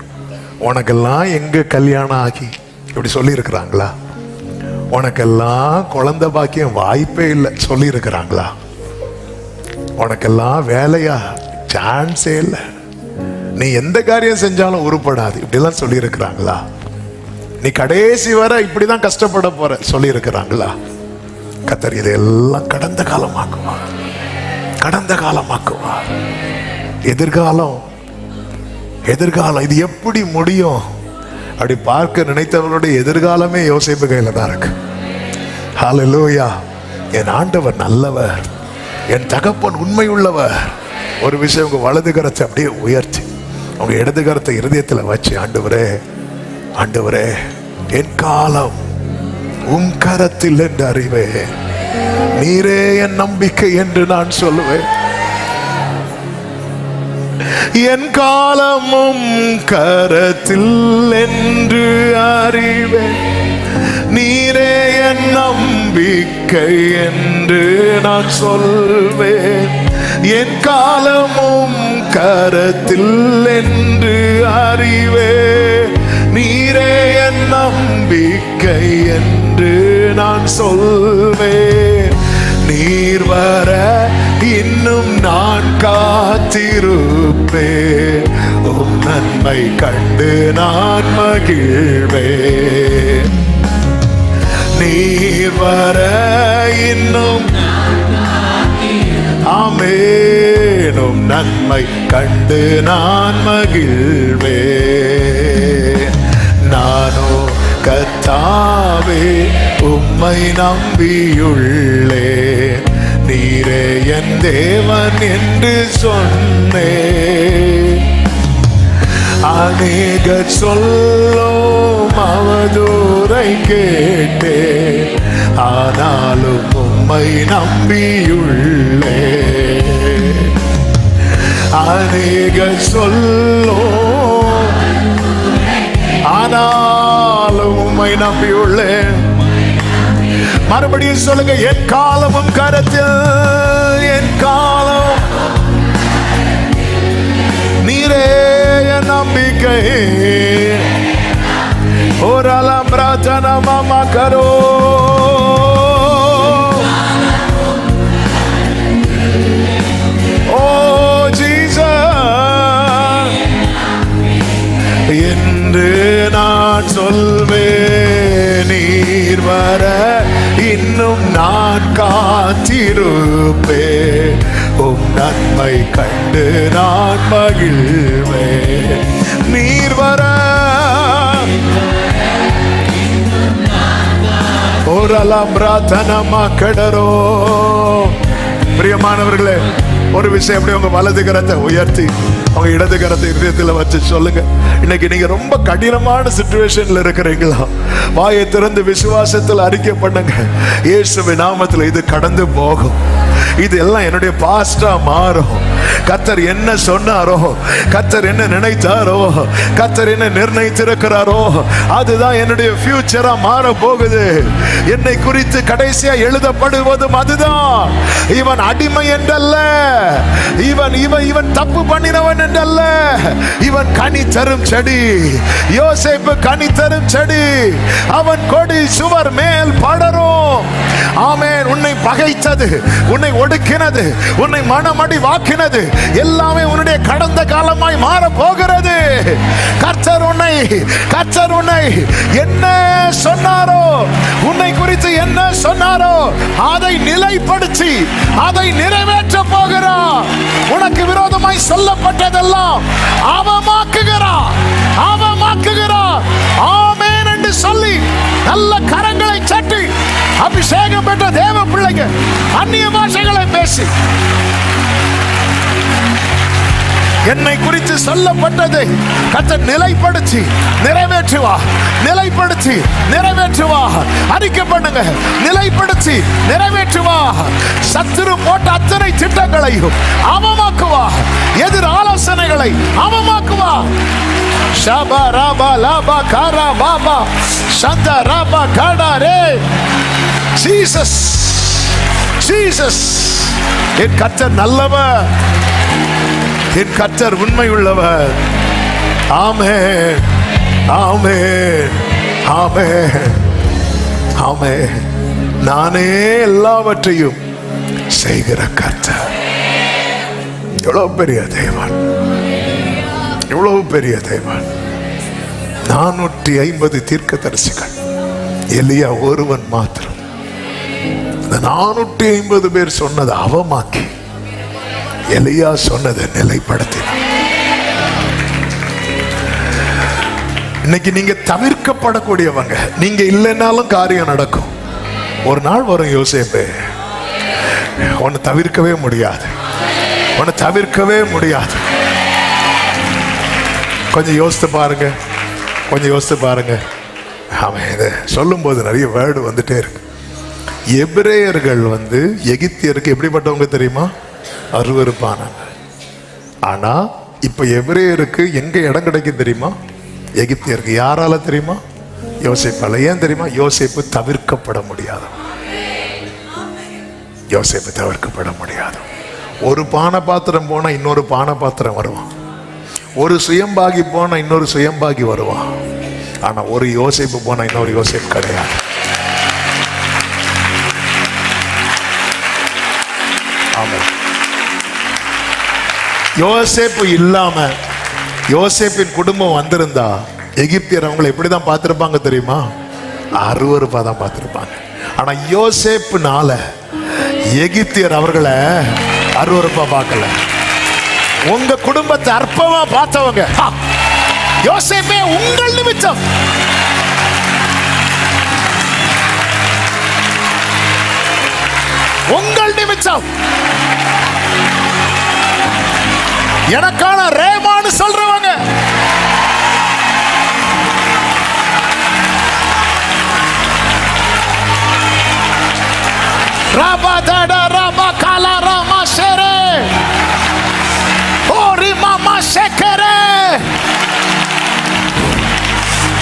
உனக்கெல்லாம் எங்க கல்யாணம் ஆகி இப்படி சொல்லி இருக்கிறாங்களா? உனக்கெல்லாம் குழந்தை பாக்கியம் வாய்ப்பே இல்லை சொல்லி இருக்கிறாங்களா? உனக்கெல்லாம் வேலையா சான்ஸே இல்லை, நீ எந்த காரியம் செஞ்சாலும் உருப்படாது இப்படிலாம் சொல்லி இருக்கிறாங்களா? நீ கடைசி வரை இப்படிதான் கஷ்டப்பட போற சொல்லி இருக்கிறாங்களா? கர்த்தர் இதெல்லாம் கடந்த காலமாக்குவார், கடந்த காலமாக்குவார். எதிர்காலம், எதிர்காலம் இது எப்படி முடியும் அப்படி பார்க்க நினைத்தவர்களுடைய எதிர்காலமே யோசேப்பு கையில தான் இருக்கு. ஹல்லேலூயா. என் ஆண்டவர் நல்லவர், என் தகப்பன் உண்மை உள்ளவர். ஒரு விஷயம், உங்க வலது கரத்தை அப்படியே உயர்த்தி உங்க இடது கரத்தை இருதயத்தில் வச்சு, ஆண்டவரே, ஆண்டவரே, என் காலம் உம் கரத்தில் என்று அறிவேன், நீரே என் நம்பிக்கை என்று நான் சொல்லுவேன். என் காலமும் கரத்தில் என்று அறிவேன், நீரே என் நம்பிக்கை என்று நான் சொல்வேன். என் காலமும் கரத்தில் என்று அறிவேன், நம்பிக்கை என்று நான் சொல்வேன். நீர் வர இன்னும் நான் காத்திருப்பேன். உம் நன்மை கண்டு நான் மகிழ்வேன். நீர் வர இன்னும் ஆமென். உம் நன்மை கண்டு நான் மகிழ்வேன். நானோ கர்த்தாவே உம்மை நம்பியுள்ளேன். நீரே என் தேவன் என்று சொன்னேன். அநேகர் சொல்லும் அவதூறை கேட்டேன். ஆனாலும் உம்மை நம்பியுள்ளேன். அநேகர் சொல்லும் ஆனாலும் உம்மை நம்பியுள்ளேன். மறுபடியும் சொல்லுங்க, என் காலமும் கரத்தில், என் காலம் நீரே என் நம்பிக்கை. ஒரு அலம்பிராத்தன மாமா கரோ. ஓ ஜீசஸ் என்று நான் சொல்வேன். நீர் வர இன்னும் நான் காத்திருப்பேன். உம் நன்மை கண்டு நான் மகிழ்வேன். நீர் வர ஓரலாம் பிரார்த்தனமா கடரோ. பிரியமானவர்களே, ஒரு விஷயம், அப்படி உங்க வலது கரத்தை உயர்த்தி உங்க இடது கரத்தை இதயத்துல வச்சு சொல்லுங்க. இன்னைக்கு நீங்க ரொம்ப கடினமான சிச்சுவேஷன்ல இருக்கிறீங்களா? வாயை திறந்து விசுவாசத்தில் அறிக்கை பண்ணுங்க. இயேசுவின் நாமத்தில் இது கடந்து போகும். இது எல்லாம் என்னுடைய பாஸ்டா மாறும். கர்த்தர் என்ன சொன்னாரோ, கர்த்தர் என்ன நினைத்தாரோ, கர்த்தர் என்ன நிர்ணயித்திருக்கிறாரோ, அதுதான் என்னுடைய ஃபியூச்சரா மாற போகுது. என்னை குறித்து கடைசியா எழுதப்படுவதும் அதுதான். இவன் அடிமை என்றல்ல, இவன் தப்பு பண்ணினவன் என்றல்ல, இவன் கனி தரும் செடி. யோசேப்பு கனி தரும் செடி. அவன் கொடி சுவர் மேல் படரும். ஆமென். உன்னை பகைத்தது, உன்னை ஒடுக்கினது, உன்னை மனமடி வாக்கினது எல்லாமே உன்னுடைய கடந்த காலமாய் மாற போகிறது. கர்த்தர் உன்னை என்ன சொன்னாரோ, உன்னை குறித்து என்ன சொன்னாரோ அதை நிலைப்படுத்தி அதை நிறைவேற்ற போகிறார். உனக்கு விரோதமாய் சொல்லப்பட்டதெல்லாம் அவமாக்குகிறார். ஆமென் என்று சொல்லி நல்ல கரங்களை சட்டி அபிஷேகம் பெற்ற தேவ பிள்ளைங்க அந்நிய பாஷைகளை பேசி என்னை குறித்து சொல்லப்பட்டதை கர்த்தர் நிலைப்படுத்தி நிறைவேற்றுவா. அறிக்கை பண்ணுங்க, நிலைப்படுத்தி நிறைவேற்றுவா. சத்துரு போட்ட அத்தனை திட்டங்களையும் அவமாக்குவா. எதிர் ஆலோசனைகளை அவமாக்குவா. ஷபா ராபா லாபா காரா பாபா சந்தா ராபா காடா ரே. ஜீசஸ் என் கர்த்தர் நல்லவர், என் கர்த்தர் உண்மை உள்ளவர். ஆமென், ஆமென், ஆமென், ஆமென். நானே எல்லாவற்றையும் செய்கிற கர்த்தர். எவ்வளவு பெரிய தேவன், எவ்வளவு பெரிய தேவன். 450 தீர்க்கதரிசிகள், எலியா ஒருவன் மாத்திரம். இந்த 450 பேர் சொன்னதை அவமாக்கி எலியா சொன்னதை நிலைப்படுத்தினார். இன்னைக்கு நீங்க தவிர்க்கப்படக்கூடியவங்க. நீங்க இல்லைன்னாலும் காரியம் நடக்கும். ஒரு நாள் வரும், யோசேப்பு உன்னை தவிர்க்கவே முடியாது. கொஞ்சம் யோசித்து பாருங்க. அவன் இதை சொல்லும் போது நிறைய வேர்டு வந்துட்டே இருக்கு. எபிரேயர்கள் எகிப்தியருக்கு எப்படிப்பட்டவங்க தெரியுமா? அருவருப்பானாங்க. ஆனா இப்ப எபிரேயருக்கு எங்க இடம் கிடைக்கும் தெரியுமா? எகிப்தியருக்கு. யாரால தெரியுமா? யோசேப்பால. ஏன் தெரியுமா? யோசேப்பு தவிர்க்கப்பட முடியாது. ஒரு பானை பாத்திரம் போனா இன்னொரு பானை பாத்திரம் வருவான். ஒரு சுயம்பாகி போனா இன்னொரு சுயம்பாகி வருவான். ஆனா ஒரு யோசேப்பு போனா இன்னொரு யோசேப்பு கிடையாது. ஆமா, யோசேப்பு இல்லாம யோசேப்பின் குடும்பம் வந்திருந்தா எகிப்தியர் அவங்களை எப்படிதான் பார்த்திருப்பாங்க தெரியுமா? அருவருப்பா தான் பார்த்திருப்பாங்க. ஆனா யோசேப்புனால எகிப்தியர் அவர்களை அருவருப்பா பார்க்கல. உங்க குடும்பத்தை அற்பமா பார்த்தவங்க யோசேப்பே உங்கள் நிமித்தம் எனக்கான ரேமான்னு சொல்றவங்க ராபா தடா ராபா காலா ராமா ஷேரே ஓரி மாமா ஷேக்கரே.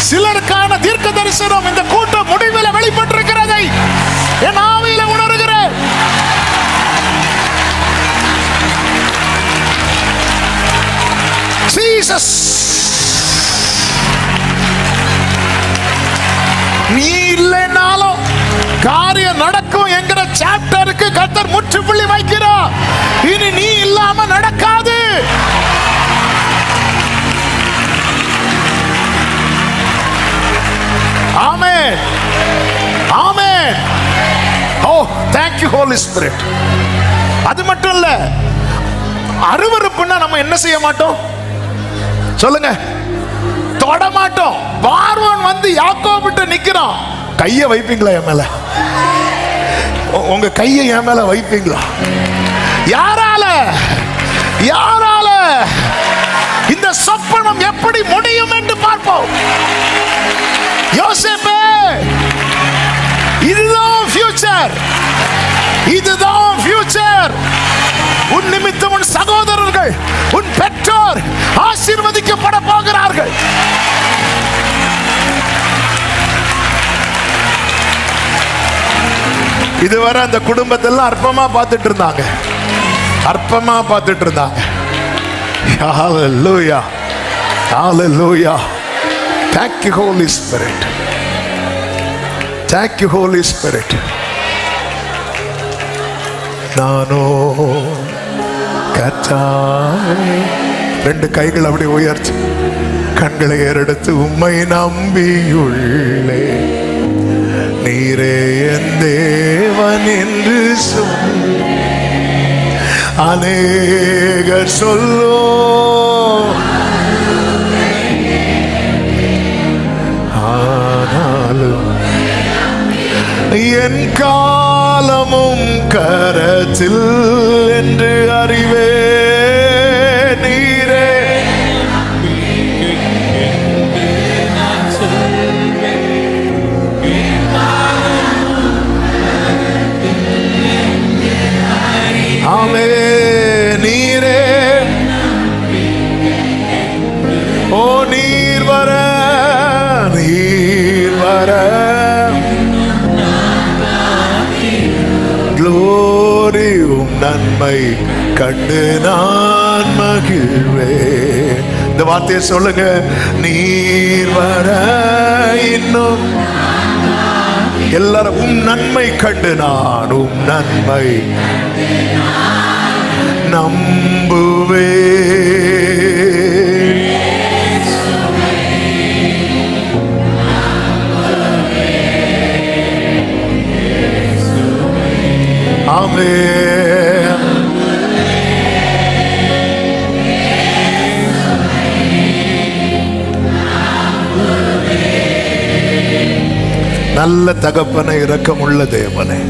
சிலருக்கான தீர்க்க தரிசனம் இந்த கூட்டம் முடிவில் வெளிப்பட்டிருக்கிறதை என் ஆவியில உணர்கிறேன். ஜீசஸ், நீ இல்லைனாலும் காரியம் நடக்கும் என்கிற சாப்டருக்கு கர்த்தர் முற்றுப்புள்ளி வைக்கிறார். இனி நீ இல்லாம நடக்காது. ஆமென், ஆமென். ஓ, thank you Holy Spirit. அது மட்டும் இல்ல, அருவருப்புன்னா நம்ம என்ன செய்ய மாட்டோம் சொல்லுங்க? தொட மாட்டோம். பார்வோன் வந்து யாக்கோபிட்ட நிக்கிறான். கையை வைப்பீங்களா என் மேல? உங்க கையை என் மேல வைப்பீங்களா? யாரால யாரால இந்த சொப்பனம் எப்படி முடியும் என்று பார்ப்போம். யோசேப்பே, இதுதான் ஃபியூச்சர், இதுதான் ஃபியூச்சர். உன் நிமித்தம் உன் சகோதரர்கள், உன் பெற்றோர் ஆசீர்வதிக்கப்பட போகிறார்கள். இதுவரை அந்த குடும்பத்தெல்லாம் அற்பமா பார்த்துட்டு இருந்தாங்க, அற்பமா பார்த்துட்டு இருந்தாங்க. ஹalleluya, hallelujah. Thank you Holy Spirit, thank you Holy Spirit. நானோ கர்த்தாவே, ரெண்டு கைகள் அப்படி உயர்த்தி கண்களை ஏறெடுத்து உம்மை நம்பியுள்ளே, நீரே என் தேவன் என்று சொல். அநேகர் சொல்லோ, ஆனாலும் என் காலமும் கரத்தில் என்று அறிவே. நீரே ஆமே, நீரே ஓ நீர் வர, நீர் வர, க்ளோரி உம் நன்மை கண்டு நான் மகிழ்வேன். இந்த வார்த்தையை சொல்லுங்க. நீர் வர இன்னும் எல்லாரும் உம் நன்மை கண்டு நான் உம் நன்மை நம்புவே. ஆமென். நல்ல தகப்பனை, இரக்கமுள்ள தேவனே,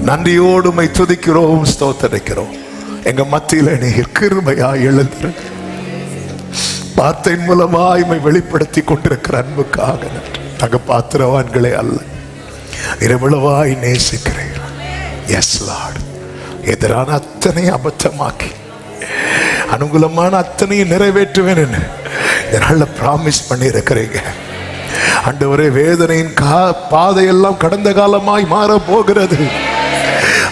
நன்றியோடு உம்மை துதிக்கிறோம், ஸ்தோத்திரிக்கிறோம். எங்க மத்தியில நீர் கிருபையாய் எழுந்து வார்த்தையின் மூலமாய் உம்மை வெளிப்படுத்தி கொண்டிருக்கிற அன்புக்காக நாங்க பாத்திரவான்களே அல்ல, இரவளவாய் நேசிக்கிறீர்கள். S Lord. எதிரான அத்தனை அபத்தமாக்கி அனுகூலமான அத்தனையும் நிறைவேற்றுவேன் என்று இதனால பிராமிஸ் பண்ணி இருக்கிறீங்க. ஆண்டவரே, வேதனையின் பாதையெல்லாம் கடந்த காலமாய் மாற போகிறது.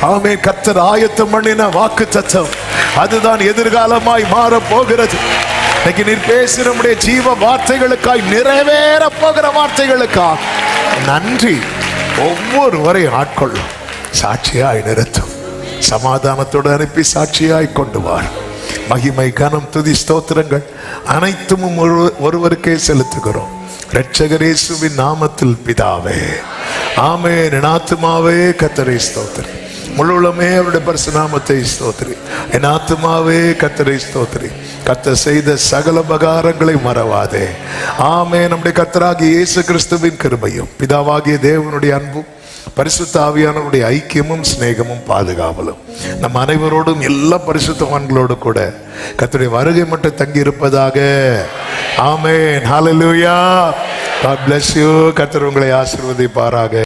ஆமென். கர்த்தர் ஆயத்தம் பண்ணின வாக்குத்தத்தம் அதுதான் எதிர்காலமாய் மாற போகிறது. இன்னைக்கு நீர் பேசி நம்முடைய ஜீவ வார்த்தைகளுக்காய், நிறைவேற போகிற வார்த்தைகளுக்காய் நன்றி. ஒவ்வொருவரையும் ஆட்கொள்ளும், சாட்சியாய் நிறுத்தும், சமாதானத்தோடு அனுப்பி சாட்சியாய் கொண்டு வார். மகிமை, கனம், துதி, ஸ்தோத்திரங்கள் அனைத்தும் ஒருவருக்கே செலுத்துகிறோம். இரட்சகர் இயேசுவின் நாமத்தில் பிதாவே, ஆமென். என் ஆத்துமாவே கர்த்தரை ஸ்தோத்திரி, முழுவதுமே அவருடைய பரிசுநாமத்தை ஸ்தோத்திரி. என் ஆத்துமாவே கர்த்தரை ஸ்தோத்திரி, கர்த்தர் செய்த சகல உபகாரங்களை மறவாதே. ஆமென். நம்முடைய கர்த்தராகிய இயேசு கிறிஸ்துவின் கிருபையும், பிதாவாகிய தேவனுடைய அன்பும், பரிசுத்த ஆவியானவருடைய ஐக்கியமும் சிநேகமும் பாதுகாவலும் நம் அனைவரோடும், எல்லா பரிசுத்தவான்களோடு கூட கர்த்தருடைய வருகை மட்டும் தங்கி இருப்பதாக. ஆமென். ஹல்லேலூயா. God bless you. கர்த்தர் உங்களை ஆசீர்வதிப்பாராக.